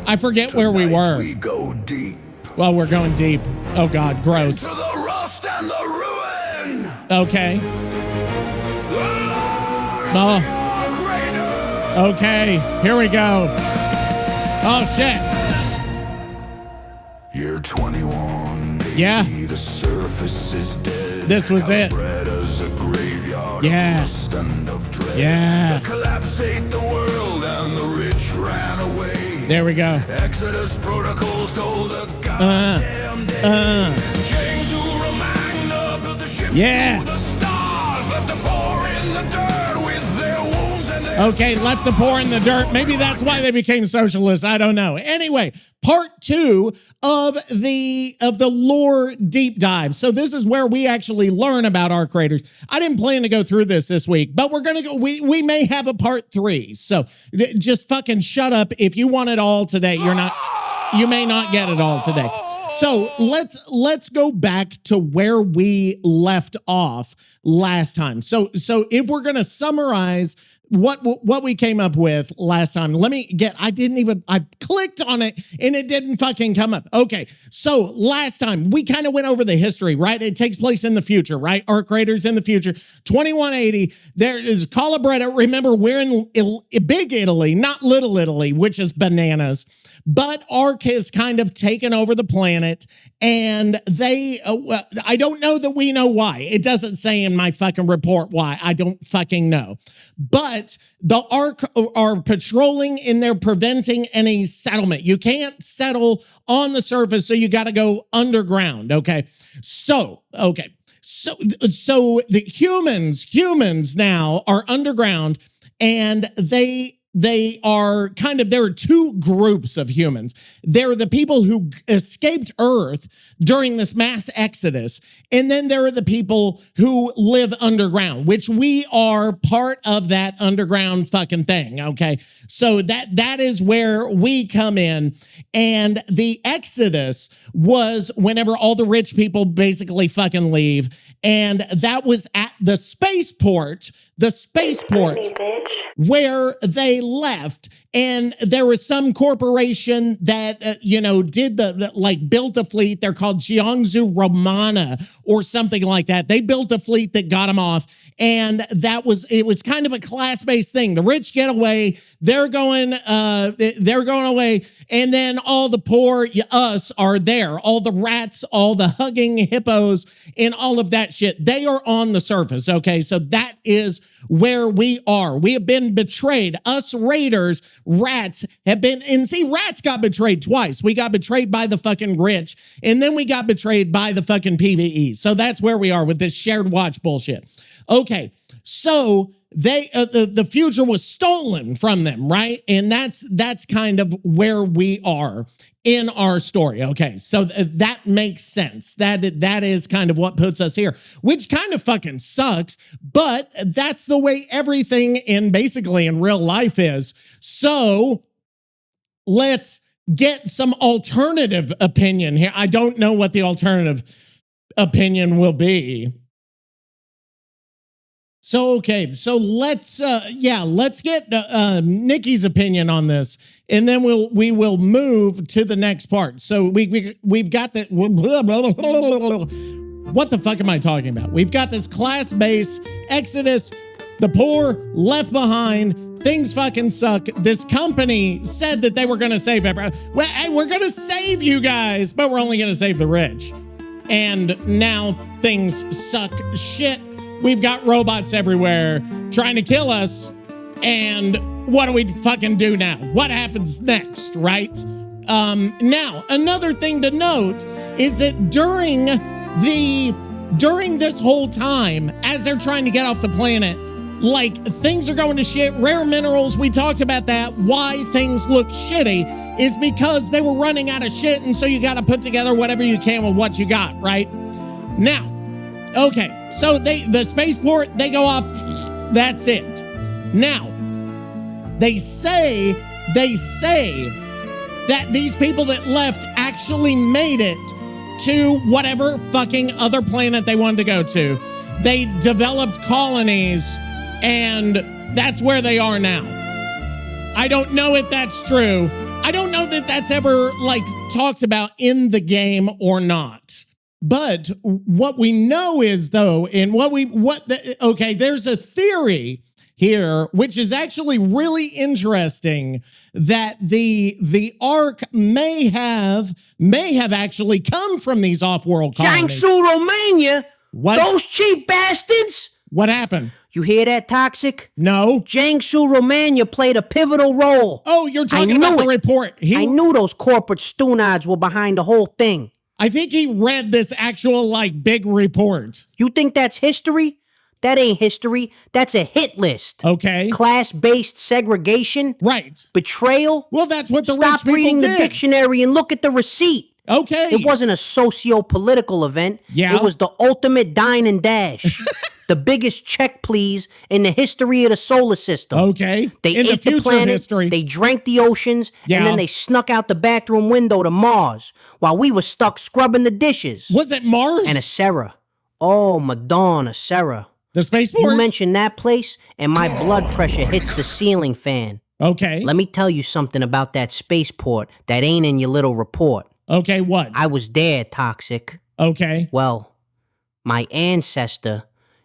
I forget where we Tonight were. We go deep Well, we're going deep. Oh, God, gross. to the rust and the ruin. Okay. Oh, okay. Here we go. Oh, shit. Year 21. Yeah. The surface is dead. This was it. Bred as a graveyard Yeah. of rust and of dread. Yeah. The collapse ate the world and the rich ran away. There we go. Exodus protocols told the goddamn day. Jangsu Romania built the ships Yeah. to the stars, left the poor in the dirt with their wounds and their Okay, left the poor in the dirt. Maybe that's why they became socialists. I don't know. Anyway, part 2 of the lore deep dive. So this is where we actually learn about our creators. I didn't plan to go through this week, but we're gonna go. We may have a part 3. So just fucking shut up. If you want it all today, you may not get it all today. So let's go back to where we left off last time. So if we're gonna summarize what we came up with last time. I clicked on it and it didn't fucking come up. Okay, so last time we kind of went over the history, right? It takes place in the future, right? Arc Raiders in the future. 2180, there is Calabretta. Remember, we're in Big Italy, not Little Italy, which is bananas. But Ark has kind of taken over the planet, and I don't know that we know why. It doesn't say in my fucking report why. I don't fucking know. But the Ark are patrolling and they're preventing any settlement. You can't settle on the surface, so you got to go underground, okay? So the humans now are underground, and there are two groups of humans. There are the people who escaped Earth during this mass exodus, and then there are the people who live underground, which we are part of that underground fucking thing, okay? So that is where we come in, and the exodus was whenever all the rich people basically fucking leave, and that was at the spaceport where they left. And there was some corporation that, did built the fleet. They're called Jangsu Romania or something like that. They built a fleet that got them off. And it was kind of a class-based thing. The rich get away. They're going away. And then all the poor, us, are there. All the rats, all the hugging hippos, and all of that shit. They are on the surface, okay? So that is where we are. We have been betrayed. Us raiders, rats, have been, and see, rats got betrayed twice. We got betrayed by the fucking rich, and then we got betrayed by the fucking PvE. So that's where we are with this shared watch bullshit. Okay, so the future was stolen from them, right? And that's kind of where we are in our story. Okay, so that makes sense. That is kind of what puts us here, which kind of fucking sucks, but that's the way everything basically in real life is. So let's get some alternative opinion here. I don't know what the alternative opinion will be. So, okay, so let's get Nicky's opinion on this, and then we will move to the next part. So we've got the, what the fuck am I talking about? We've got this class-based exodus, the poor left behind, things fucking suck. This company said that they were going to save everyone. Well, hey, we're going to save you guys, but we're only going to save the rich. And now things suck shit. We've got robots everywhere trying to kill us. And what do we fucking do now? What happens next, right? Now, another thing to note is that during this whole time, as they're trying to get off the planet, like, things are going to shit. Rare minerals, we talked about that. Why things look shitty is because they were running out of shit, and so you got to put together whatever you can with what you got, right? Now, okay, so the spaceport, they go off, that's it. Now, they say that these people that left actually made it to whatever fucking other planet they wanted to go to. They developed colonies, and that's where they are now. I don't know if that's true. I don't know that that's ever, like, talked about in the game or not. But what we know is, though, and there's a theory here, which is actually really interesting, that the Ark may have actually come from these off-world colonies. Jangsu Romania? What? Those cheap bastards? What happened? You hear that, Toxic? No. Jangsu Romania played a pivotal role. Oh, you're talking about the report. I knew those corporate stoonads were behind the whole thing. I think he read this actual, like, big report. You think that's history? That ain't history. That's a hit list. Okay. Class-based segregation. Right. Betrayal. Well, that's what the rich Stop people reading did. the dictionary and look at the receipt. Okay. It wasn't a socio-political event. Yeah. It was the ultimate dine and dash. The biggest check, please, in the history of the solar system. Okay. They in ate the future planet, history. They drank the oceans, and then they snuck out the bathroom window to Mars while we were stuck scrubbing the dishes. Was it Mars? And a Sarah. Oh, Madonna, Sarah. The spaceport? You mention that place, and my blood pressure hits the ceiling fan. Okay. Let me tell you something about that spaceport that ain't in your little report. Okay, what? I was there, Toxic. Okay. Well, my ancestor,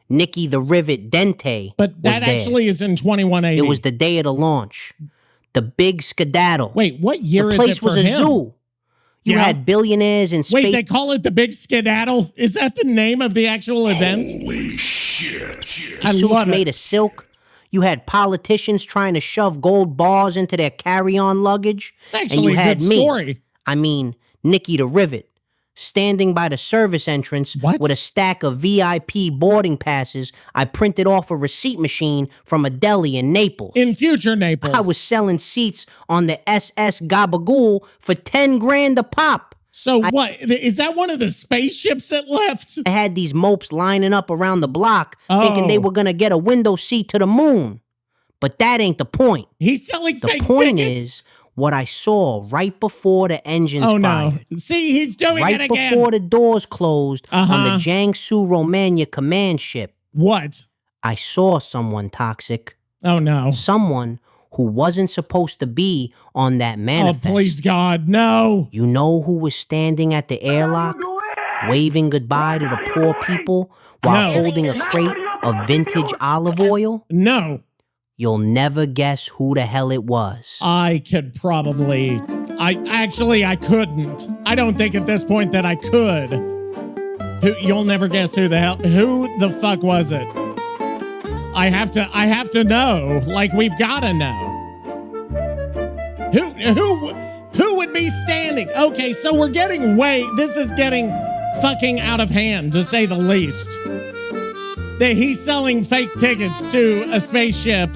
Nicky the Rivet Dente, but that actually is in 2180. It was the day of the launch. The big skedaddle. Wait, what year is it for him? The place was a zoo. You had billionaires in space. Wait, they call it the big skedaddle? Is that the name of the actual event? Holy shit. I Suits love it. made of silk. You had politicians trying to shove gold bars into their carry-on luggage. It's actually a good story. I mean, Nicky the Rivet, standing by the service entrance with a stack of VIP boarding passes I printed off a receipt machine from a deli in Naples. In future Naples. I was selling seats on the SS Gabagool for 10 grand a pop. So what? Is that one of the spaceships that left? I had these mopes lining up around the block thinking they were going to get a window seat to the moon. But that ain't the point. He's selling fake tickets? The point is what I saw right before the engines fired. No. See, he's doing it again. Right before the doors closed on the Jangsu Romania command ship. What? I saw someone, Toxic. Oh, no. Someone who wasn't supposed to be on that manifest. Oh, please, God, no. You know who was standing at the airlock, waving goodbye to the poor people while holding a crate of vintage olive oil? No. You'll never guess who the hell it was. I could probably... I couldn't. I don't think at this point that I could. You'll never guess who the fuck was it? I have to know. Like, we've got to know. Who would be standing? Okay, so we're getting this is getting fucking out of hand, to say the least. That he's selling fake tickets to a spaceship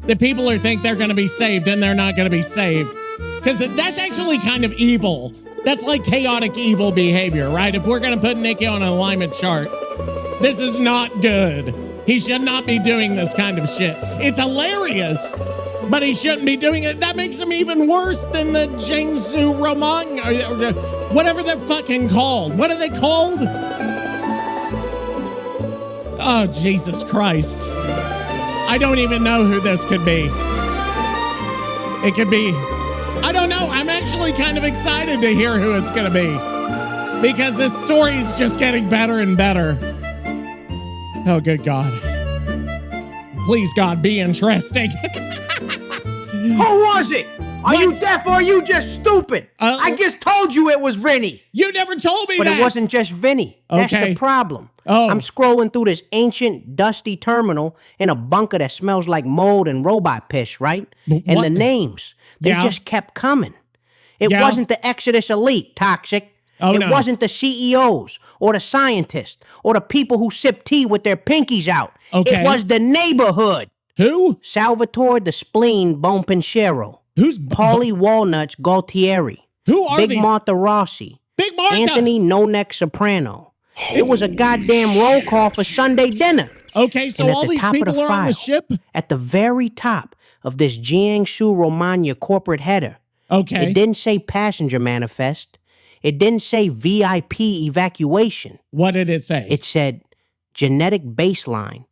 that people think they're going to be saved, and they're not going to be saved. Because that's actually kind of evil. That's like chaotic evil behavior, right? If we're going to put Nicky on an alignment chart, this is not good. He should not be doing this kind of shit. It's hilarious, but he shouldn't be doing it. That makes him even worse than the Jangsu Romania, or whatever they're fucking called. What are they called? Oh, Jesus Christ. I don't even know who this could be. It could be... I don't know. I'm actually kind of excited to hear who it's going to be. Because this story's just getting better and better. Oh, good God. Please, God, be interesting. Who was it? Are you deaf or are you just stupid? I just told you it was Vinny. You never told me that. But it wasn't just Vinny. That's the problem. I'm scrolling through this ancient, dusty terminal in a bunker that smells like mold and robot piss, right? And the names, they just kept coming. It wasn't the Exodus elite, Toxic. It wasn't the CEOs or the scientists or the people who sip tea with their pinkies out. It was the neighborhood. Who? Salvatore the Spleen Bonpensiero. Who's Paulie Walnuts Galtieri? Who are Big these? Martha Rossi. Big Martha. Anthony No Neck Soprano. It was a goddamn roll call for Sunday dinner. Okay, so all these people are on the ship? At the very top of this Jangsu Romania corporate header. Okay. It didn't say passenger manifest. It didn't say VIP evacuation. What did it say? It said genetic baseline.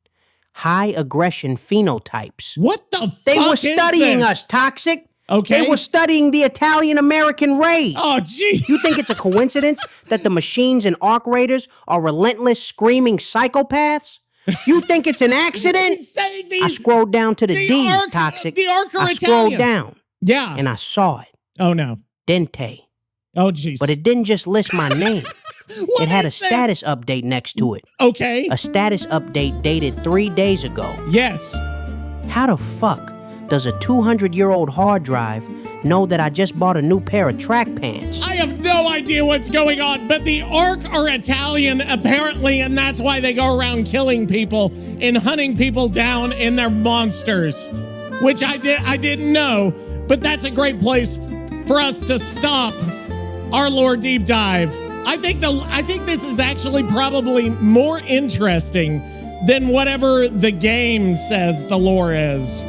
High aggression phenotypes. What the fuck They were is studying this? us, Toxic. Okay. They were studying the Italian-American race. Oh, gee. You think it's a coincidence that the machines and arc raiders are relentless, screaming psychopaths? You think it's an accident? I scrolled down to the D's, Toxic. The arc are I scrolled Italian. down. Yeah. And I saw it. Oh, no. Dente. Oh, jeez. But it didn't just list my name. It had a status update next to it. Okay. A status update dated 3 days ago. Yes. How the fuck does a 200-year-old hard drive know that I just bought a new pair of track pants? I have no idea what's going on, but the Ark are Italian, apparently, and that's why they go around killing people and hunting people down in their monsters, which I didn't know, but that's a great place for us to stop our lore deep dive. I think this is actually probably more interesting than whatever the game says the lore is.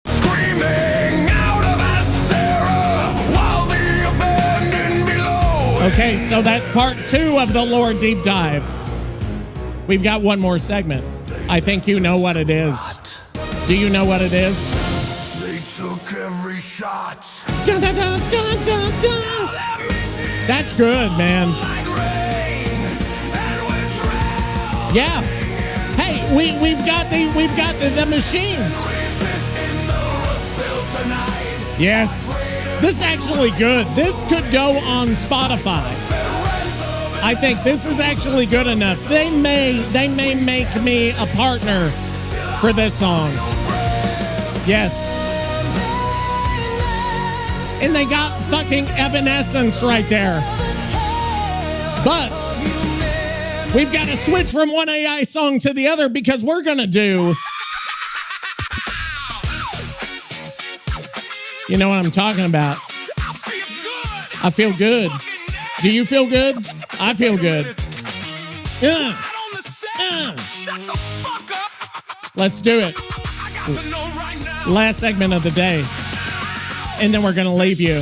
Screaming out of Asera while the abandoned below. Okay, so that's part 2 of the lore deep dive. We've got one more segment. I think you know what it is. Do you know what it is? They took every shot. Dun, dun, dun, dun, dun, dun. That's good, man. Yeah. Hey, we've got the machines. Yes. This is actually good. This could go on Spotify. I think this is actually good enough. They may make me a partner for this song. Yes. And they got fucking Evanescence right there. But we've got to switch from one AI song to the other because we're going to do... You know what I'm talking about. I feel good. Do you feel good? I feel good. Let's do it. Last segment of the day. And then we're going to leave you.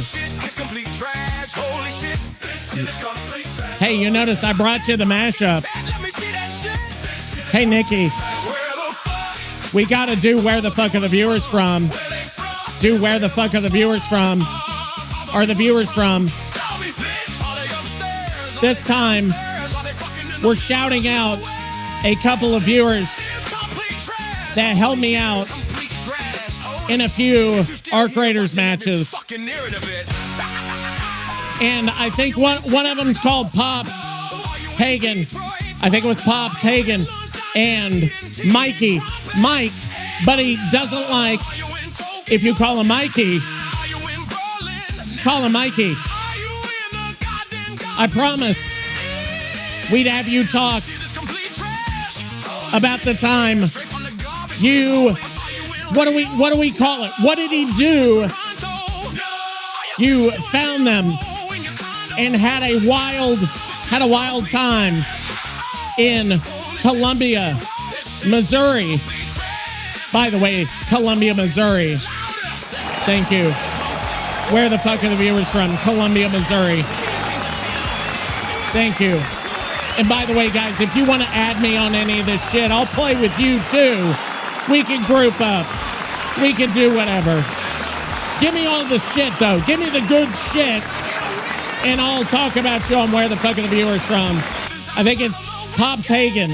Hey, you notice I brought you the mashup. Hey, Nicky. We got to do Where the Fuck Are the Viewers From? Do Where the Fuck Are the Viewers From? Are the viewers from? This time, we're shouting out a couple of viewers that helped me out in a few Arc Raiders matches. And I think one of them's called Pops Hagen. I think it was Pops Hagen and Mikey. Mike, but he doesn't like if you call him Mikey. Call him Mikey. I promised we'd have you talk about the time you, what do we call it? What did he do? You found them and had a wild time in Columbia, Missouri. By the way, Columbia, Missouri. Thank you. Where the fuck are the viewers from? Columbia, Missouri. Thank you. And by the way, guys, if you want to add me on any of this shit, I'll play with you too. We can group up. We can do whatever. Give me all the shit, though. Give me the good shit, and I'll talk about you on Where the Fuck Are the Viewers From. I think it's Pops Hagen.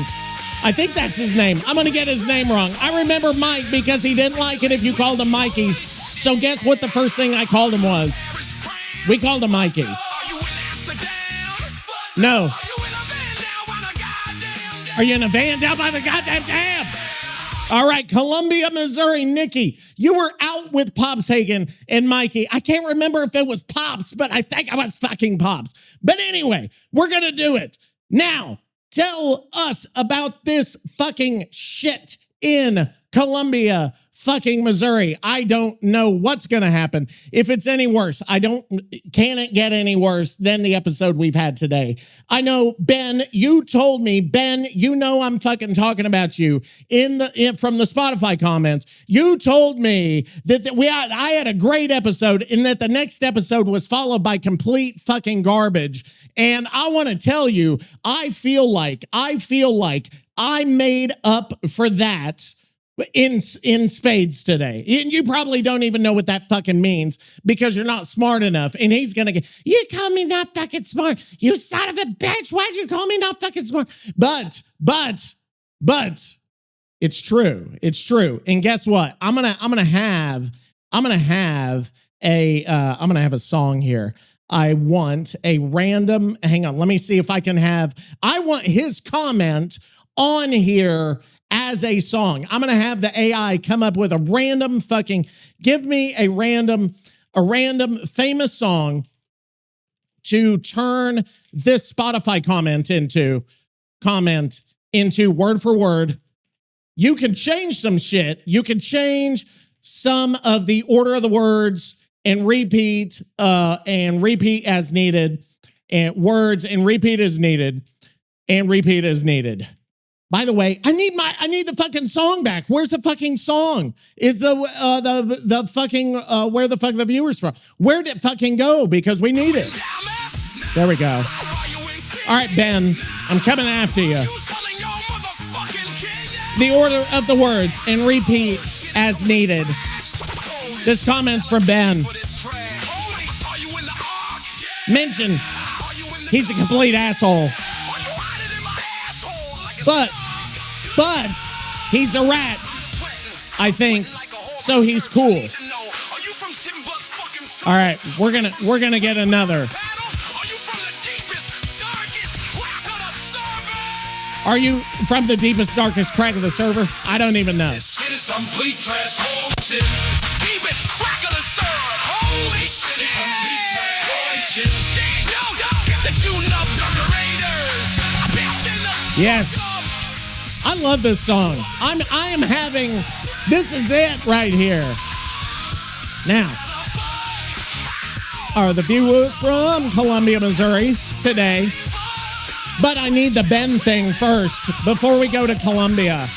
I think that's his name. I'm going to get his name wrong. I remember Mike because he didn't like it if you called him Mikey. So guess what the first thing I called him was? We called him Mikey. No. Are you in a van down by the goddamn dam? All right, Columbia, Missouri, Nicky, you were out with Pops Hagen and Mikey. I can't remember if it was Pops, but I think I was fucking Pops. But anyway, we're going to do it. Now, tell us about this fucking shit in Columbia, fucking Missouri. I don't know what's going to happen. If it's any worse, can it get any worse than the episode we've had today? I know, Ben, you told me, Ben, you know I'm fucking talking about you from the Spotify comments. You told me that I had a great episode and that the next episode was followed by complete fucking garbage. And I want to tell you, I feel like I made up for that in spades today. You probably don't even know what that fucking means because you're not smart enough. And he's going to get, you call me not fucking smart. You son of a bitch. Why'd you call me not fucking smart? But it's true. It's true. And guess what? I'm going to have a song here. I want a random, hang on, let me see if I want his comment on here as a song. I'm going to have the AI come up with a random give me a random famous song to turn this Spotify comment into word for word. You can change some shit. You can change some of the order of the words and repeat as needed, and words and repeat as needed, and repeat as needed. By the way, I need the fucking song back. Where's the fucking song? Is the fucking Where the Fuck Are the Viewers From? Where did it fucking go? Because we need it. There we go. All right, Ben, I'm coming after you. the order of the words and repeat as needed. This comment's from Ben. Mention he's a complete asshole. But he's a rat, I think, so he's cool. All right, we're gonna get another. Are you from the deepest, darkest crack of the server? I don't even know. Shit is complete trash. Shit. Deepest crack of the server. Holy shit. The tune-up Raiders. Yes. I love this song. I am having, this is it right here. Now, are the viewers from Columbia, Missouri today? But I need the Ben thing first before we go to Columbia.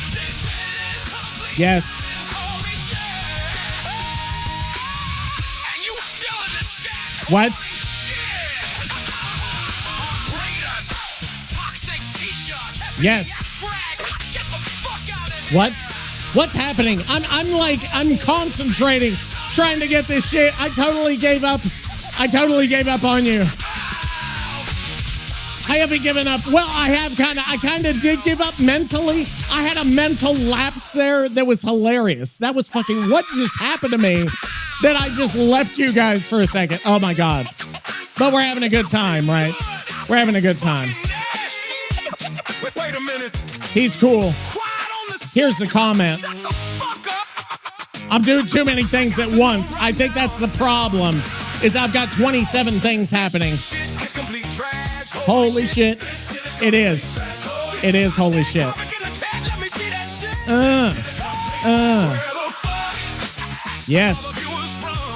Yes. What? Yes. What? What's happening? I'm concentrating, trying to get this shit. I totally gave up on you. I haven't given up. Well, I kind of did give up mentally. I had a mental lapse there that was hilarious. That was fucking, what just happened to me that I just left you guys for a second? Oh my God. But we're having a good time, right? We're having a good time. Wait a minute. He's cool. Here's the comment. I'm doing too many things at once. I think that's the problem, is I've got 27 things happening. Holy shit. It is. It is holy shit. Yes.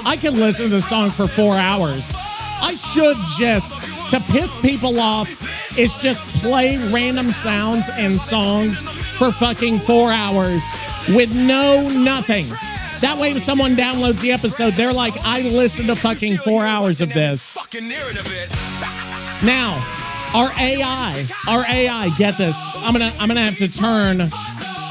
I can listen to the song for 4 hours. I should just, to piss people off, is just play random sounds and songs for fucking 4 hours with nothing. That way, if someone downloads the episode, they're like, I listened to fucking 4 hours of this. Now, our AI, get this. I'm gonna have to turn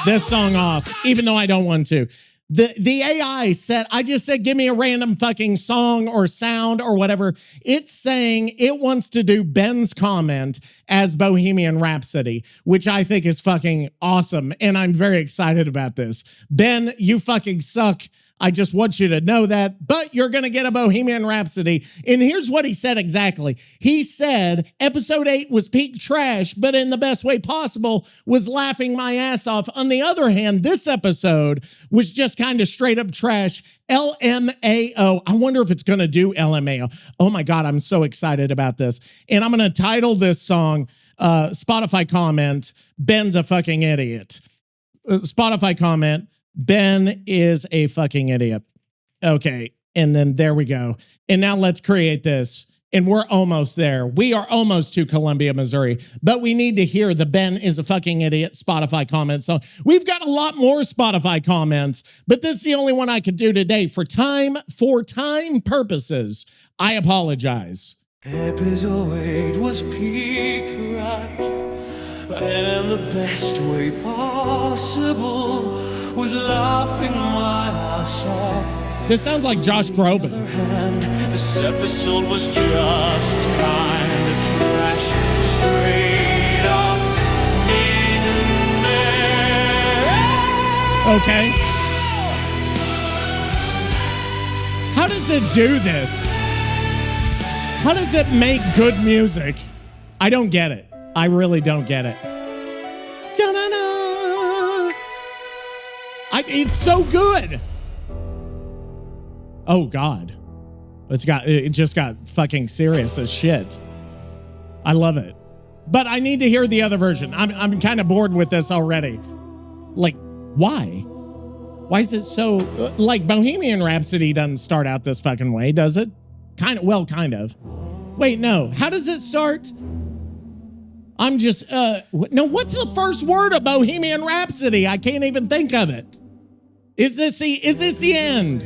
this song off, even though I don't want to. The AI said, I just said, give me a random fucking song or sound or whatever. It's saying it wants to do Ben's comment as Bohemian Rhapsody, which I think is fucking awesome. And I'm very excited about this. Ben, you fucking suck. I just want you to know that, but you're going to get a Bohemian Rhapsody. And here's what he said exactly. He said, episode 8 was peak trash, but in the best way possible, was laughing my ass off. On the other hand, this episode was just kind of straight up trash. LMAO. I wonder if it's going to do LMAO. Oh my God, I'm so excited about this. And I'm going to title this song, Spotify comment, Ben's a fucking idiot. Spotify comment, Ben is a fucking idiot. Okay. And then there we go. And now let's create this. And we're almost there. We are almost to Columbia, Missouri. But we need to hear the Ben is a fucking idiot Spotify comment. So we've got a lot more Spotify comments, but this is the only one I could do today. For time purposes, I apologize. Episode 8 was peak trash, and the best way possible was laughing my ass off. This sounds like Josh Groban. This episode was just kind of trash, straight up in there. Okay. How does it do this? How does it make good music? I don't get it. I really don't get it. It's so good. Oh God. It just got fucking serious as shit. I love it. But I need to hear the other version. I'm kind of bored with this already. Like, why? Why is it so, like, Bohemian Rhapsody doesn't start out this fucking way, does it? Kind of. Wait, no. How does it start? I'm just, no, what's the first word of Bohemian Rhapsody? I can't even think of it. Is this the end?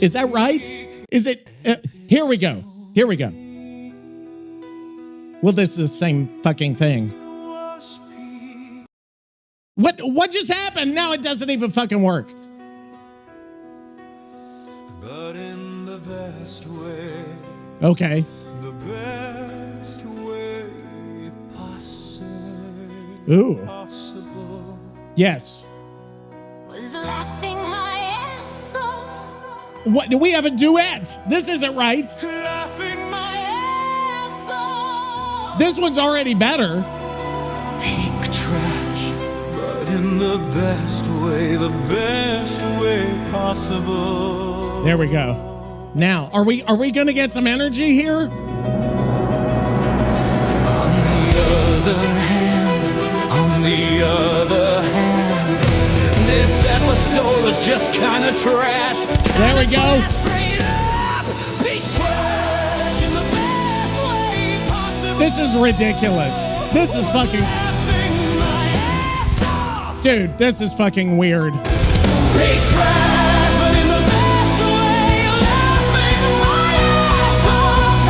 Is that right? Is it, here we go. Well, this is the same fucking thing. What just happened? Now it doesn't even fucking work. But in the best way. Okay. The best way possible. Ooh. Possible. Yes. Was laughing my ass off. What, do we have a duet? This isn't right. Laughing my ass off. This one's already better. Pink trash, but in the best way possible. There we go. Now, are we gonna get some energy here? On the other hand, this episode was just kind of trash. There we go. This is ridiculous. This is fucking... Dude, this is fucking weird. Big trash, but in the best way, laughing my ass off.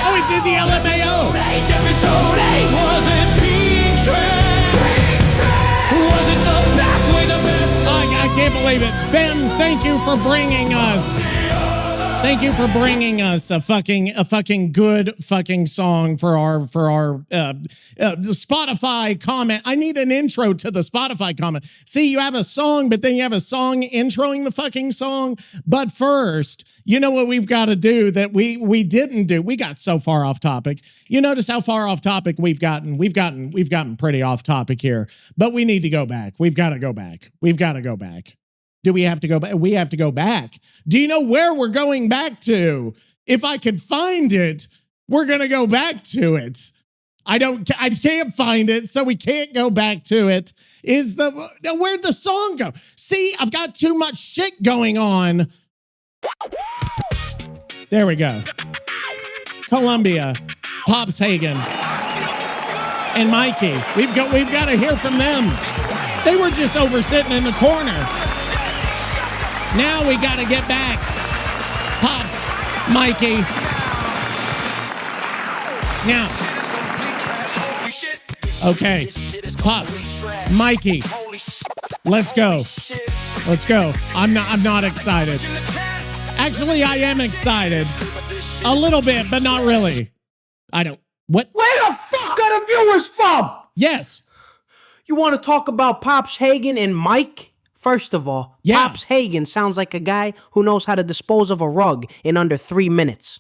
Oh, it did the LMAO. Episode 8, was it pink trash? Was it the best way, the best? I can't believe it. Ben, thank you for bringing us. Thank you for bringing us a fucking good fucking song for our Spotify comment. I need an intro to the Spotify comment. See, you have a song, but then you have a song introing the fucking song. But first, you know what we've got to do that we didn't do. We got so far off topic. You notice how far off topic we've gotten. We've gotten pretty off topic here. But we need to go back. We've got to go back. We've got to go back. Do we have to go back? We have to go back. Do you know where we're going back to? If I could find it, we're going to go back to it. I can't find it, so we can't go back to it. Where'd the song go? See, I've got too much shit going on. There we go. Columbia, Pops Hagen, and Mikey. We've got to hear from them. They were just over sitting in the corner. Now we got to get back. Pops, Mikey. Now. Okay. Pops, Mikey. Let's go. Let's go. I'm not excited. Actually, I am excited. A little bit, but not really. I don't. What? Where the fuck are the viewers from? Yes. You want to talk about Pops Hagen and Mike? First of all, yeah. Pops Hagen sounds like a guy who knows how to dispose of a rug in under 3 minutes.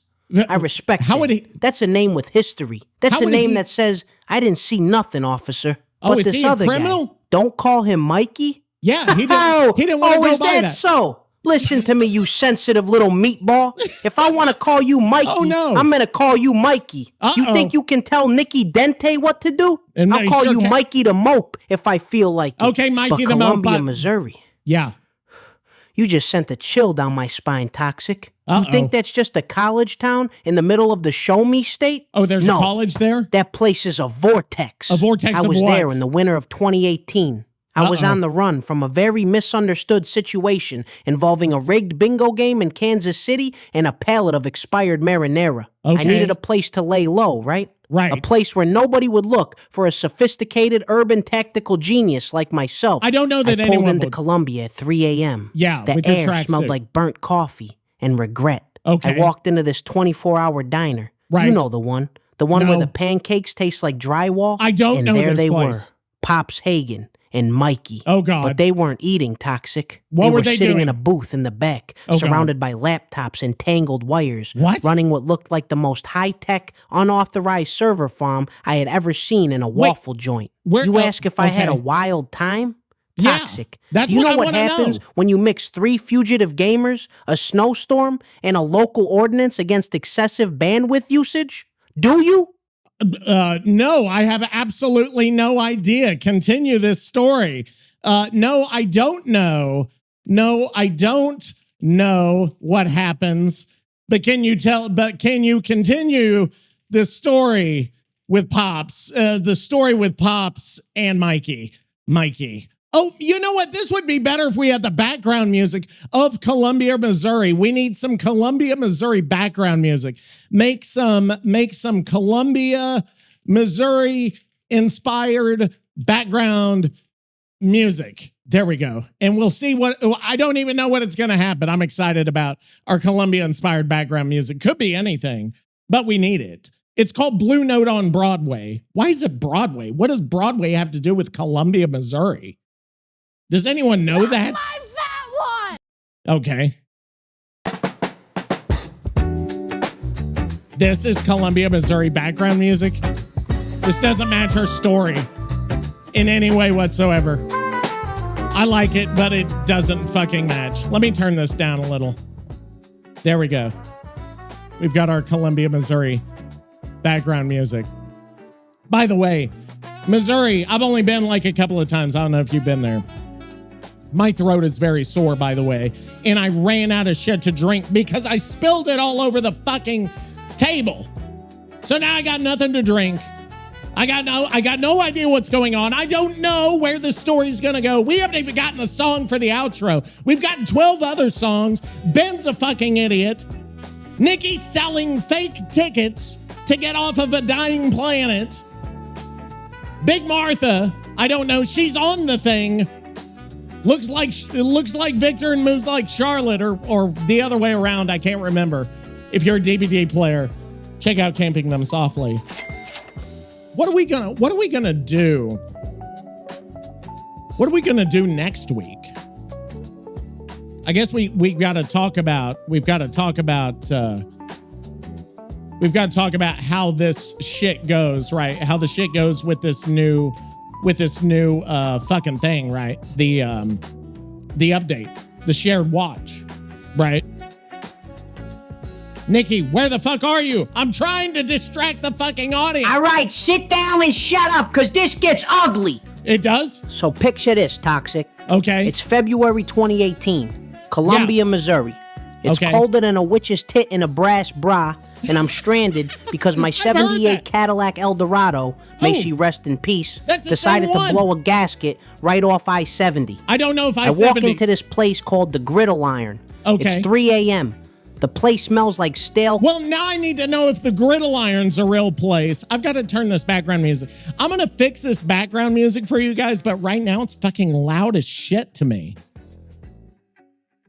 I respect How it. would he? That's a name with history. That's a name that says, I didn't see nothing, officer. Oh, but is this he a other criminal? guy, don't call him Mikey? Yeah, he didn't want to go is by that so? Listen to me, you sensitive little meatball. If I want to call you Mikey, I'm going to call you Mikey. You think you can tell Nicky Dente what to do? And I'll call you Mikey the Mope if I feel like it. Okay, Mikey but the Mope. Columbia, Missouri. Yeah. You just sent a chill down my spine, Toxic. You think that's just a college town in the middle of the Show Me State? Oh, there's a college there? That place is a vortex. A vortex of what? I was there in the winter of 2018. I was on the run from a very misunderstood situation involving a rigged bingo game in Kansas City and a pallet of expired marinara. Okay. I needed a place to lay low, right? Right. A place where nobody would look for a sophisticated urban tactical genius like myself. I don't know that I pulled anyone into would. Columbia at 3 a.m. Yeah, the with your air smelled tracksuit. like burnt coffee and regret. Okay. I walked into this 24-hour diner. Right. You know the one where the pancakes taste like drywall. I don't know this this they place. were, Pops Hagen and Mikey. Oh, God. But they weren't eating, Toxic. What were they they sitting doing? in a booth in the back, Oh, surrounded by laptops and tangled wires. What? Running what looked like the most high-tech, unauthorized server farm I had ever seen in a waffle joint. You ask if I had a wild time? Toxic. Yeah, that's Do you what know I what wanna happens know. when you mix 3 fugitive gamers, a snowstorm, and a local ordinance against excessive bandwidth usage? Do you? No, I have absolutely no idea. Continue this story. No, I don't know. No, I don't know what happens. But can you continue the story with Pops? The story with Pops and Mikey. Oh, you know what? This would be better if we had the background music of Columbia, Missouri. We need some Columbia, Missouri background music. Make some Columbia, Missouri inspired background music. There we go. And we'll see I don't even know what it's going to happen. I'm excited about our Columbia-inspired background music. Could be anything, but we need it. It's called Blue Note on Broadway. Why is it Broadway? What does Broadway have to do with Columbia, Missouri? Does anyone know that? My fat one! Okay. This is Columbia, Missouri background music. This doesn't match her story in any way whatsoever. I like it, but it doesn't fucking match. Let me turn this down a little. There we go. We've got our Columbia, Missouri background music. By the way, Missouri, I've only been like a couple of times. I don't know if you've been there. My throat is very sore, by the way, and I ran out of shit to drink because I spilled it all over the fucking table. So now I got nothing to drink. I got no idea what's going on. I don't know where the story's gonna go. We haven't even gotten a song for the outro. We've gotten 12 other songs. Ben's a fucking idiot. Nicky's selling fake tickets to get off of a dying planet. Big Martha, I don't know. She's on the thing. Looks like Victor and moves like Charlotte, or the other way around. I can't remember. If you're a DVD player, check out Camping Them Softly. What are we gonna do? What are we gonna do next week? I guess we gotta talk about how this shit goes, right? How the shit goes with this new fucking thing, right? The update, the shared watch, right? Nicky, where the fuck are you? I'm trying to distract the fucking audience. All right, sit down and shut up, because this gets ugly. It does? So picture this, Toxic. Okay. It's February 2018, Columbia, Missouri. It's colder than a witch's tit in a brass bra, and I'm stranded because my 78 Cadillac Eldorado, may she rest in peace, decided to blow a gasket right off I-70. I don't know if I-70... I walk into this place called the Griddle Iron. Okay. It's 3 a.m. The place smells like stale... Well, now I need to know if the Griddle Iron's a real place. I've got to turn this background music. I'm going to fix this background music for you guys, but right now it's fucking loud as shit to me.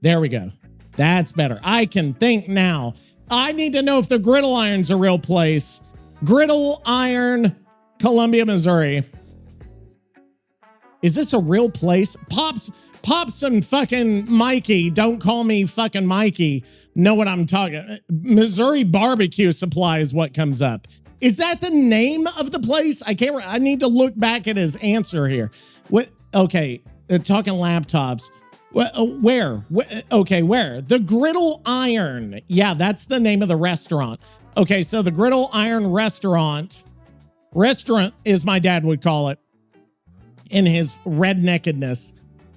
There we go. That's better. I can think now. I need to know if the Griddle Iron's a real place. Griddle Iron, Columbia, Missouri. Is this a real place? Pops and fucking Mikey, don't call me fucking Mikey, know what I'm talking. Missouri Barbecue Supply is what comes up. Is that the name of the place? I need to look back at his answer here. What? Okay, talking laptops. Where? Okay, where? The Griddle Iron. Yeah, that's the name of the restaurant. Okay, so the Griddle Iron restaurant is my dad would call it in his redneckedness.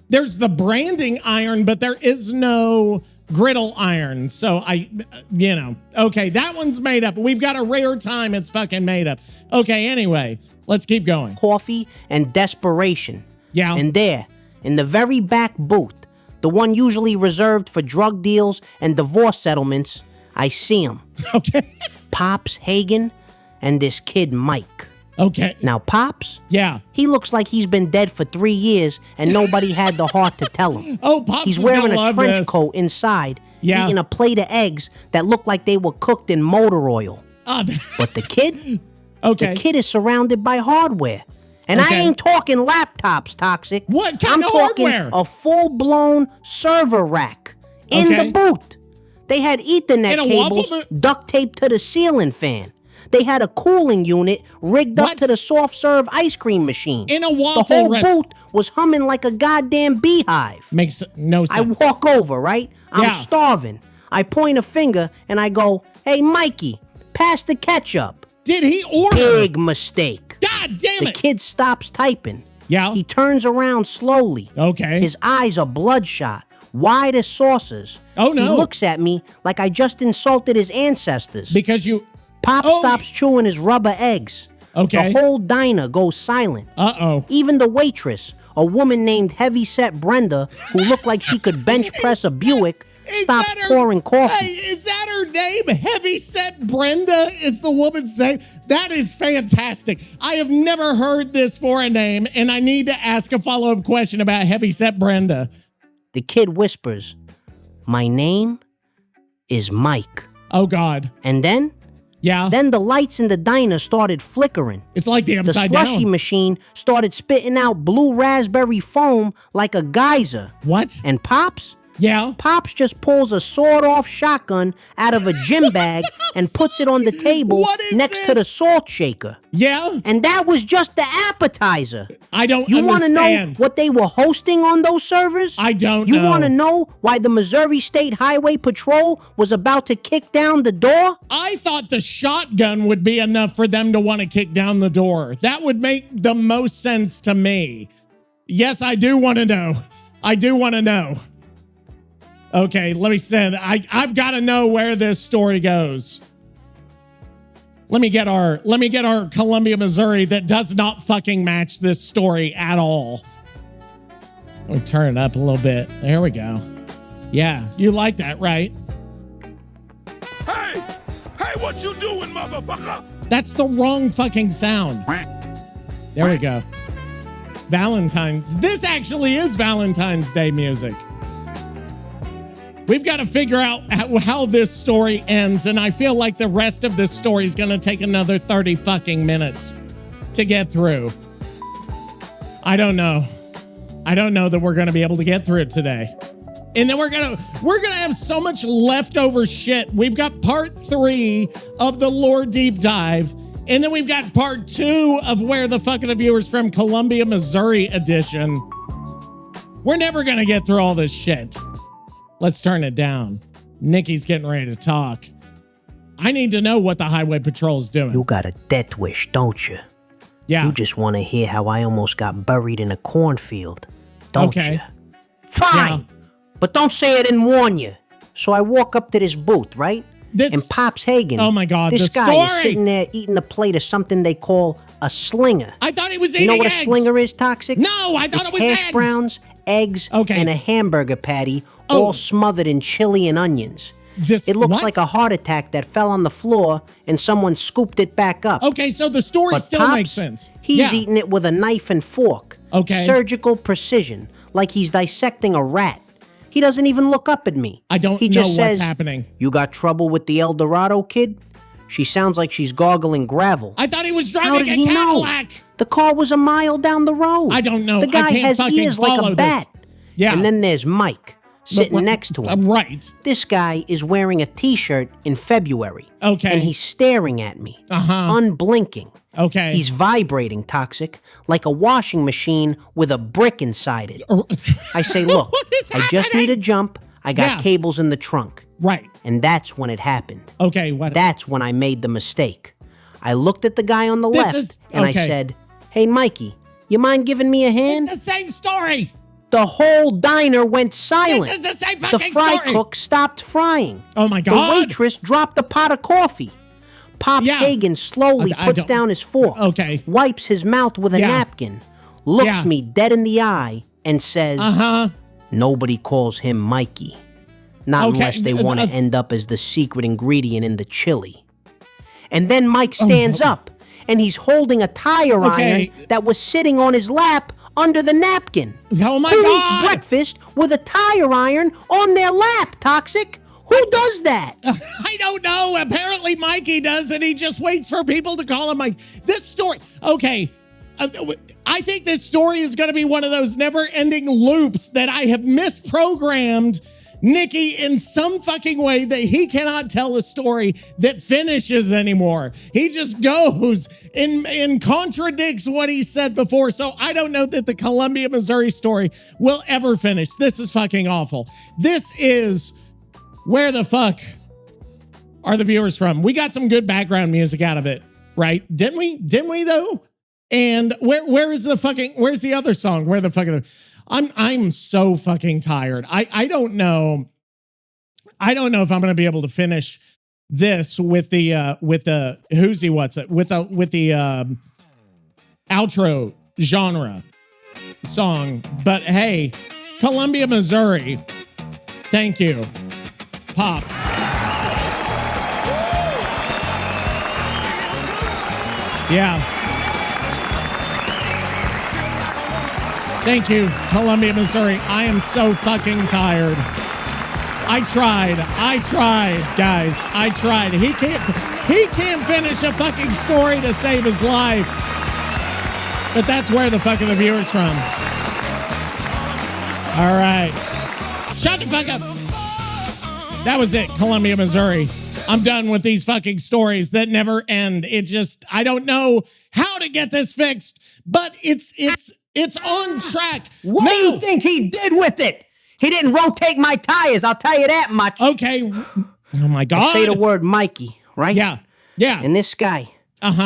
There's the branding iron, but there is no Griddle Iron. So okay, that one's made up. We've got a rare time it's fucking made up. Okay, anyway, let's keep going. Coffee and desperation. Yeah. And there, in the very back booth, the one usually reserved for drug deals and divorce settlements, I see him. Okay. Pops Hagen and this kid Mike. Okay. Now, Pops? Yeah. He looks like he's been dead for 3 years and nobody had the heart to tell him. Oh, Pops He's is wearing gonna a love trench this. coat inside, Yeah. eating a plate of eggs that look like they were cooked in motor oil. But the kid? Okay. The kid is surrounded by hardware. And I ain't talking laptops, Toxic. What kind of talking hardware? A full-blown server rack in the booth. They had Ethernet cables duct taped to the ceiling fan. They had a cooling unit rigged up to the soft-serve ice cream machine. In a waffle The whole booth was humming like a goddamn beehive. Makes no sense. I walk over, right? I'm starving. I point a finger and I go, "Hey, Mikey, pass the ketchup." Did he order? Big mistake. God damn it. The kid stops typing. Yeah. He turns around slowly. Okay. His eyes are bloodshot, wide as saucers. Oh, no. He looks at me like I just insulted his ancestors. Because you... Pop stops chewing his rubber eggs. Okay. The whole diner goes silent. Uh-oh. Even the waitress, a woman named Heavyset Brenda, who looked like she could bench press a Buick, stops pouring coffee. Hey, is that her name? Heavyset Brenda is the woman's name. That is fantastic. I have never heard this for a name, and I need to ask a follow-up question about Heavyset Brenda. The kid whispers, "My name is Mike." Oh, God. And then? Yeah. Then the lights in the diner started flickering. It's like the upside down. The slushy machine started spitting out blue raspberry foam like a geyser. What? And Pops? Yeah? Pops just pulls a sawed-off shotgun out of a gym bag and puts it on the table next to the salt shaker. Yeah? And that was just the appetizer. I don't You want to know understand. what they were hosting on those servers? I don't You know. want to know why the Missouri State Highway Patrol was about to kick down the door? I thought the shotgun would be enough for them to want to kick down the door. That would make the most sense to me. Yes, I do want to know. I do want to know. Okay, let me send. I've got to know where this story goes. Let me get our Columbia, Missouri that does not fucking match this story at all. Let me turn it up a little bit. There we go. Yeah, you like that, right? Hey, what you doing, motherfucker? That's the wrong fucking sound. There we go. Valentine's. This actually is Valentine's Day music. We've got to figure out how this story ends, and I feel like the rest of this story is going to take another 30 fucking minutes to get through. I don't know. I don't know that we're going to be able to get through it today. And then we're going to have so much leftover shit. We've got part 3 of the lore deep dive, and then we've got part 2 of Where the Fuck Are the Viewers From, Columbia, Missouri edition. We're never going to get through all this shit. Let's turn it down. Nicky's getting ready to talk. I need to know what the Highway Patrol's doing. You got a death wish, don't you? Yeah. You just want to hear how I almost got buried in a cornfield, don't you? Fine. Yeah. But don't say I didn't warn you. So I walk up to this booth, right? And Pops Hagen. Oh my God, this guy is sitting there eating a plate of something they call a slinger. I thought he was eating eggs. You know what a slinger is, Toxic? No, I thought it was hash eggs. browns, eggs, and a hamburger patty, all smothered in chili and onions. It looks like a heart attack that fell on the floor and someone scooped it back up. Okay, so the story still Pops, makes sense. He's eating it with a knife and fork. Okay. Surgical precision, like he's dissecting a rat. He doesn't even look up at me. I don't he know just what's says, happening. "You got trouble with the El Dorado kid? She sounds like she's gargling gravel." I thought he was driving How did a he Cadillac. know? The car was a mile down the road. I don't know. The guy I can't has ears like a bat. Yeah. And then there's Mike sitting next to him. Right. This guy is wearing a t-shirt in February. Okay. And he's staring at me. Unblinking. Okay. He's vibrating, Toxic, like a washing machine with a brick inside it. I say, "Look, I just need a jump. I got cables in the trunk." Right. And that's when it happened. Okay, what? That's when I made the mistake. I looked at the guy on the left and I said, "Hey, Mikey, you mind giving me a hand?" It's the same story. The whole diner went silent. This is the same The fucking fry story. cook stopped frying. Oh my The God. waitress dropped a pot of coffee. Pops Hagen slowly puts down his fork, wipes his mouth with a napkin, looks me dead in the eye, and says, "Nobody calls him Mikey. Not unless they want to end up as the secret ingredient in the chili." And then Mike stands up, and he's holding a tire iron that was sitting on his lap under the napkin. Oh my Who God. eats breakfast with a tire iron on their lap, Toxic? Who does that? I don't know. Apparently Mikey does, and he just waits for people to call him Mike. This story, okay. I think this story is going to be one of those never-ending loops that I have misprogrammed Nicky in some fucking way that he cannot tell a story that finishes anymore. He just goes and contradicts what he said before. So I don't know that the Columbia, Missouri story will ever finish. This is fucking awful. This is Where the Fuck Are the Viewers From? We got some good background music out of it, right? Didn't we though? And where's the other song? Where the fuck are the... I'm so fucking tired. I don't know if I'm gonna be able to finish this with the outro genre song. But hey, Columbia, Missouri, thank you. Pops. Yeah. Thank you, Columbia, Missouri. I am so fucking tired. I tried, guys. I tried. He can't finish a fucking story to save his life. But that's where the fuck are the viewers from. All right. Shut the fuck up. That was it, Columbia, Missouri. I'm done with these fucking stories that never end. I don't know how to get this fixed, but it's on track. What do you think he did with it? He didn't rotate my tires, I'll tell you that much. Okay. Oh my God. I say the word Mikey, right? Yeah. Yeah. And this guy,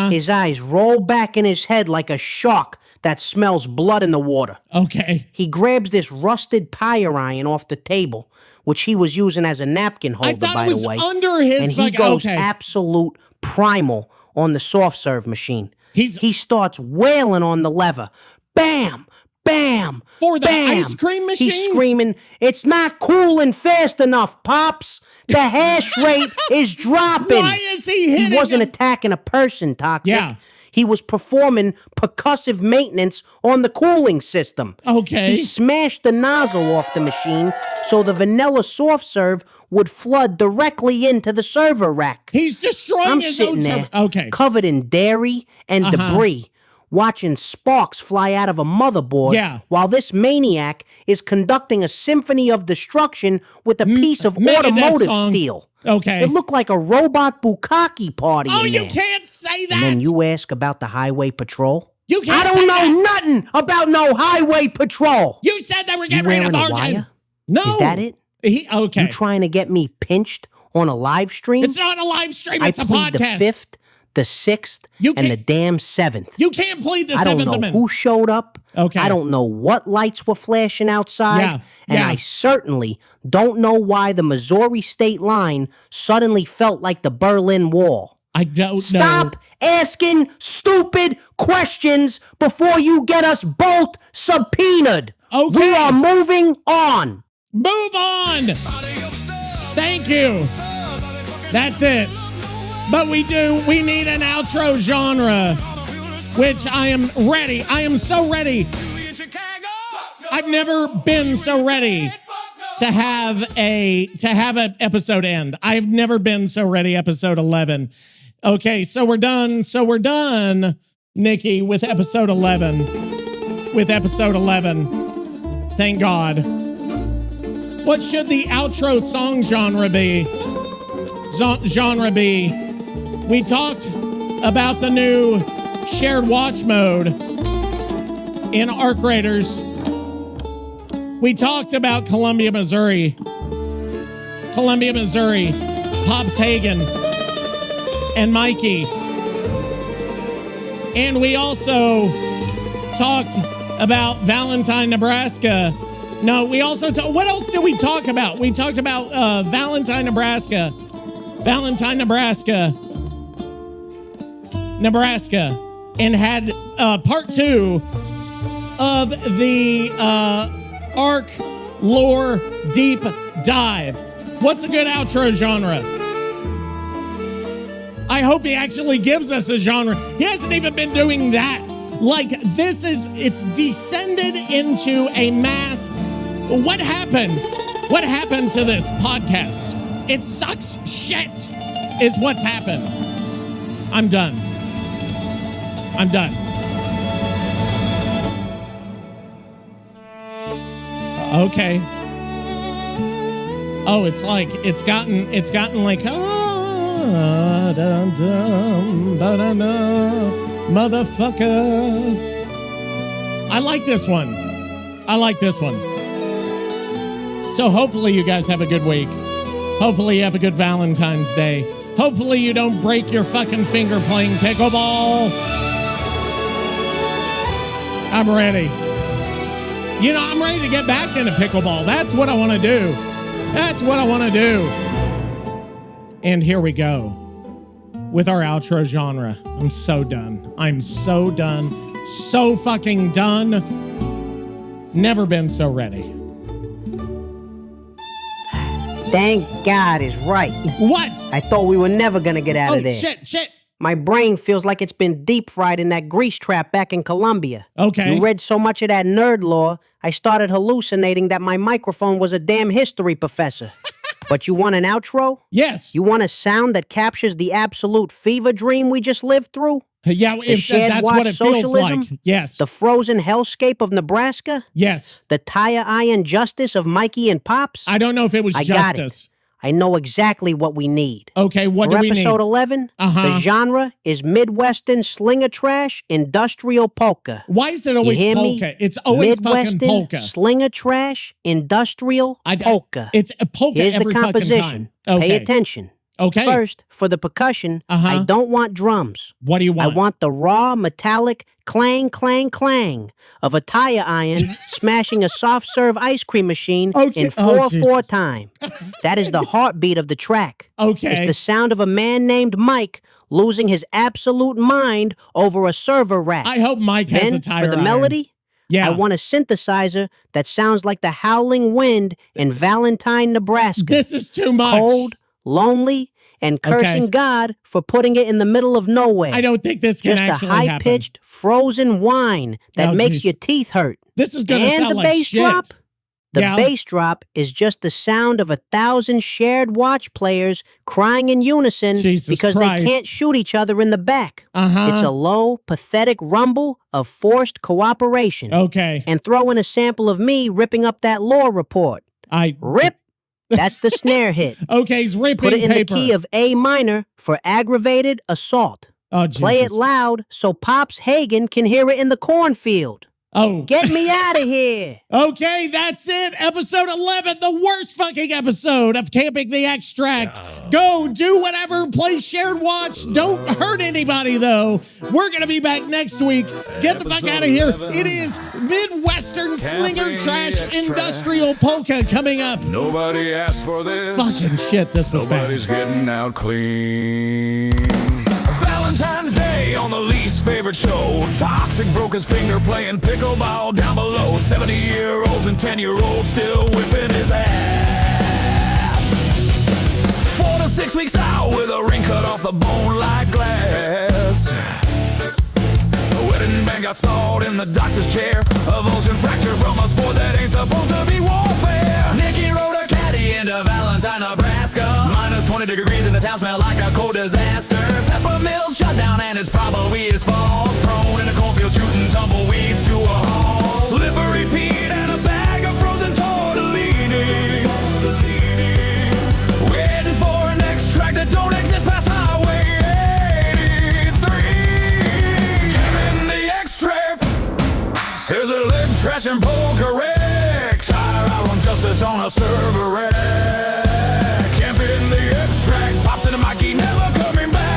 his eyes roll back in his head like a shark that smells blood in the water. Okay. He grabs this rusted tire iron off the table, which he was using as a napkin holder, by the way. Under his and he goes absolute primal on the soft serve machine. He starts wailing on the lever. Bam! Bam! For the bam. ice cream machine? He's screaming, "It's not cooling fast enough, Pops! The hash rate is dropping!" Why is he hitting He wasn't him? attacking a person, Toxic. Yeah. He was performing percussive maintenance on the cooling system. Okay. He smashed the nozzle off the machine so the vanilla soft serve would flood directly into the server rack. He's destroying his own server. Okay. Covered in dairy and debris, watching sparks fly out of a motherboard while this maniac is conducting a symphony of destruction with a piece of automotive steel. Okay. It looked like a robot bukkake party. Oh, in you there. can't say that. And then you ask about the highway patrol? You can't I say don't know nothing about no highway patrol. You said they were getting ready to barge in. No. Is that it? Okay. You trying to get me pinched on a live stream? It's not a live stream. It's a plead podcast. the 5th, the 6th, and the damn 7th. You can't plead the 7th I don't know Amendment. who showed up. Okay. I don't know what lights were flashing outside. Yeah. And I certainly don't know why the Missouri state line suddenly felt like the Berlin Wall. I don't know. Stop asking stupid questions before you get us both subpoenaed. Okay. We are moving on. Move on. Thank you. That's it. But we need an outro genre, which I am ready. I am so ready. I've never been so ready to have an episode end. I've never been so ready. Episode 11. Okay, so we're done. Nikki, with episode 11. Thank God. What should the outro song genre be? We talked about the new shared watch mode in Arc Raiders. We talked about Columbia, Missouri, Pops Hagen, and Mikey. And we also talked about Valentine, Nebraska. No, we also what else did we talk about? We talked about Valentine, Nebraska, and had part 2 of the Arc Lore Deep Dive. What's a good outro genre? I hope he actually gives us a genre. He hasn't even been doing that. Like, it's descended into a mass. What happened? What happened to this podcast? It sucks shit, is what's happened. I'm done. Okay. Oh, it's gotten like, motherfuckers. I like this one. So hopefully you guys have a good week. Hopefully you have a good Valentine's Day. Hopefully you don't break your fucking finger playing pickleball. I'm ready. I'm ready to get back into pickleball. That's what I want to do. And here we go with our outro genre. I'm so done. So fucking done. Never been so ready. Thank God is right. What? I thought we were never gonna get out of there. Shit. My brain feels like it's been deep fried in that grease trap back in Colombia. Okay. You read so much of that nerd lore, I started hallucinating that my microphone was a damn history professor. But you want an outro? Yes. You want a sound that captures the absolute fever dream we just lived through? Yeah, if that's what it Socialism? feels like. Yes. The frozen hellscape of Nebraska? Yes. The tire iron justice of Mikey and Pops? I don't know if it was justice. Got it. I know exactly what we need. Okay, what do we need? For episode 11, the genre is Midwestern slinger trash industrial polka. Why is it always polka? Me? It's always Midwestern fucking polka. Slinger trash industrial polka. It's a polka Here's every the composition. fucking time. Okay. Pay attention. Okay. First, for the percussion, I don't want drums. What do you want? I want the raw, metallic clang, clang, clang of a tire iron smashing a soft-serve ice cream machine in 4/4 time. That is the heartbeat of the track. Okay. It's the sound of a man named Mike losing his absolute mind over a server rack. I hope Mike has a tire for the iron. melody, yeah. I want a synthesizer that sounds like the howling wind in Valentine, Nebraska. This is too much. Cold, lonely, and cursing God for putting it in the middle of nowhere. I don't think this can Just actually a high-pitched, frozen whine that makes your teeth hurt. This is going to sound like shit. Drop, the bass drop is just the sound of 1,000 shared watch players crying in unison because they can't shoot each other in the back. It's a low, pathetic rumble of forced cooperation. Okay. And throw in a sample of me ripping up that law report. Rip. That's the snare hit. Okay, he's ripping Put it in paper. the key of A minor for aggravated assault. Oh, Jesus. Play it loud so Pops Hagen can hear it in the cornfield. Oh. Get me out of here. Okay, that's it. Episode 11, the worst fucking episode of Camping the Extract. Go do whatever, play shared watch. Don't hurt anybody, though. We're going to be back next week. Get the fuck out of here. It is Midwestern Slinger Trash Industrial Polka coming up. Nobody asked for this. Fucking shit, this was Nobody's getting out clean. Valentine's Day on the least favorite show. Toxic broke his finger playing pickleball down below. 70-year-olds and 10-year-olds still whipping his ass. 4 to 6 weeks out with a ring cut off the bone like glass. The wedding band got sawed in the doctor's chair. A vulsion fracture from a sport that ain't supposed to be warfare. Nicky rode a caddy into Valentine, Nebraska. Minus 20 degrees and the town smelled like a cold disaster. Pepper mills shut down and it's probably his fault. Thrown in a cornfield shooting tumbleweeds to a halt. Slippery Pete and a bag of frozen tortellini. Waiting for an extract that don't exist past Highway 83. Camping the extract. Here's a leg trash and polka wreck. Tire iron justice on a server rack. Camping the extract. Pops in a Mikey, never coming back.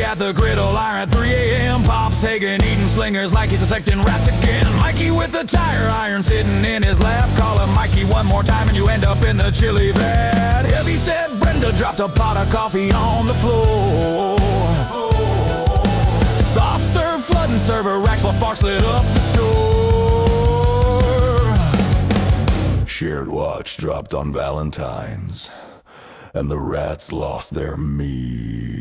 At the griddle iron at 3 a.m. Pops Hagen eating slingers like he's dissecting rats again. Mikey with the tire iron sitting in his lap. Call him Mikey one more time and you end up in the chili vat. Heavy said Brenda dropped a pot of coffee on the floor. Soft serve flooding server racks while sparks lit up the store. Shared watch dropped on Valentine's and the rats lost their meat.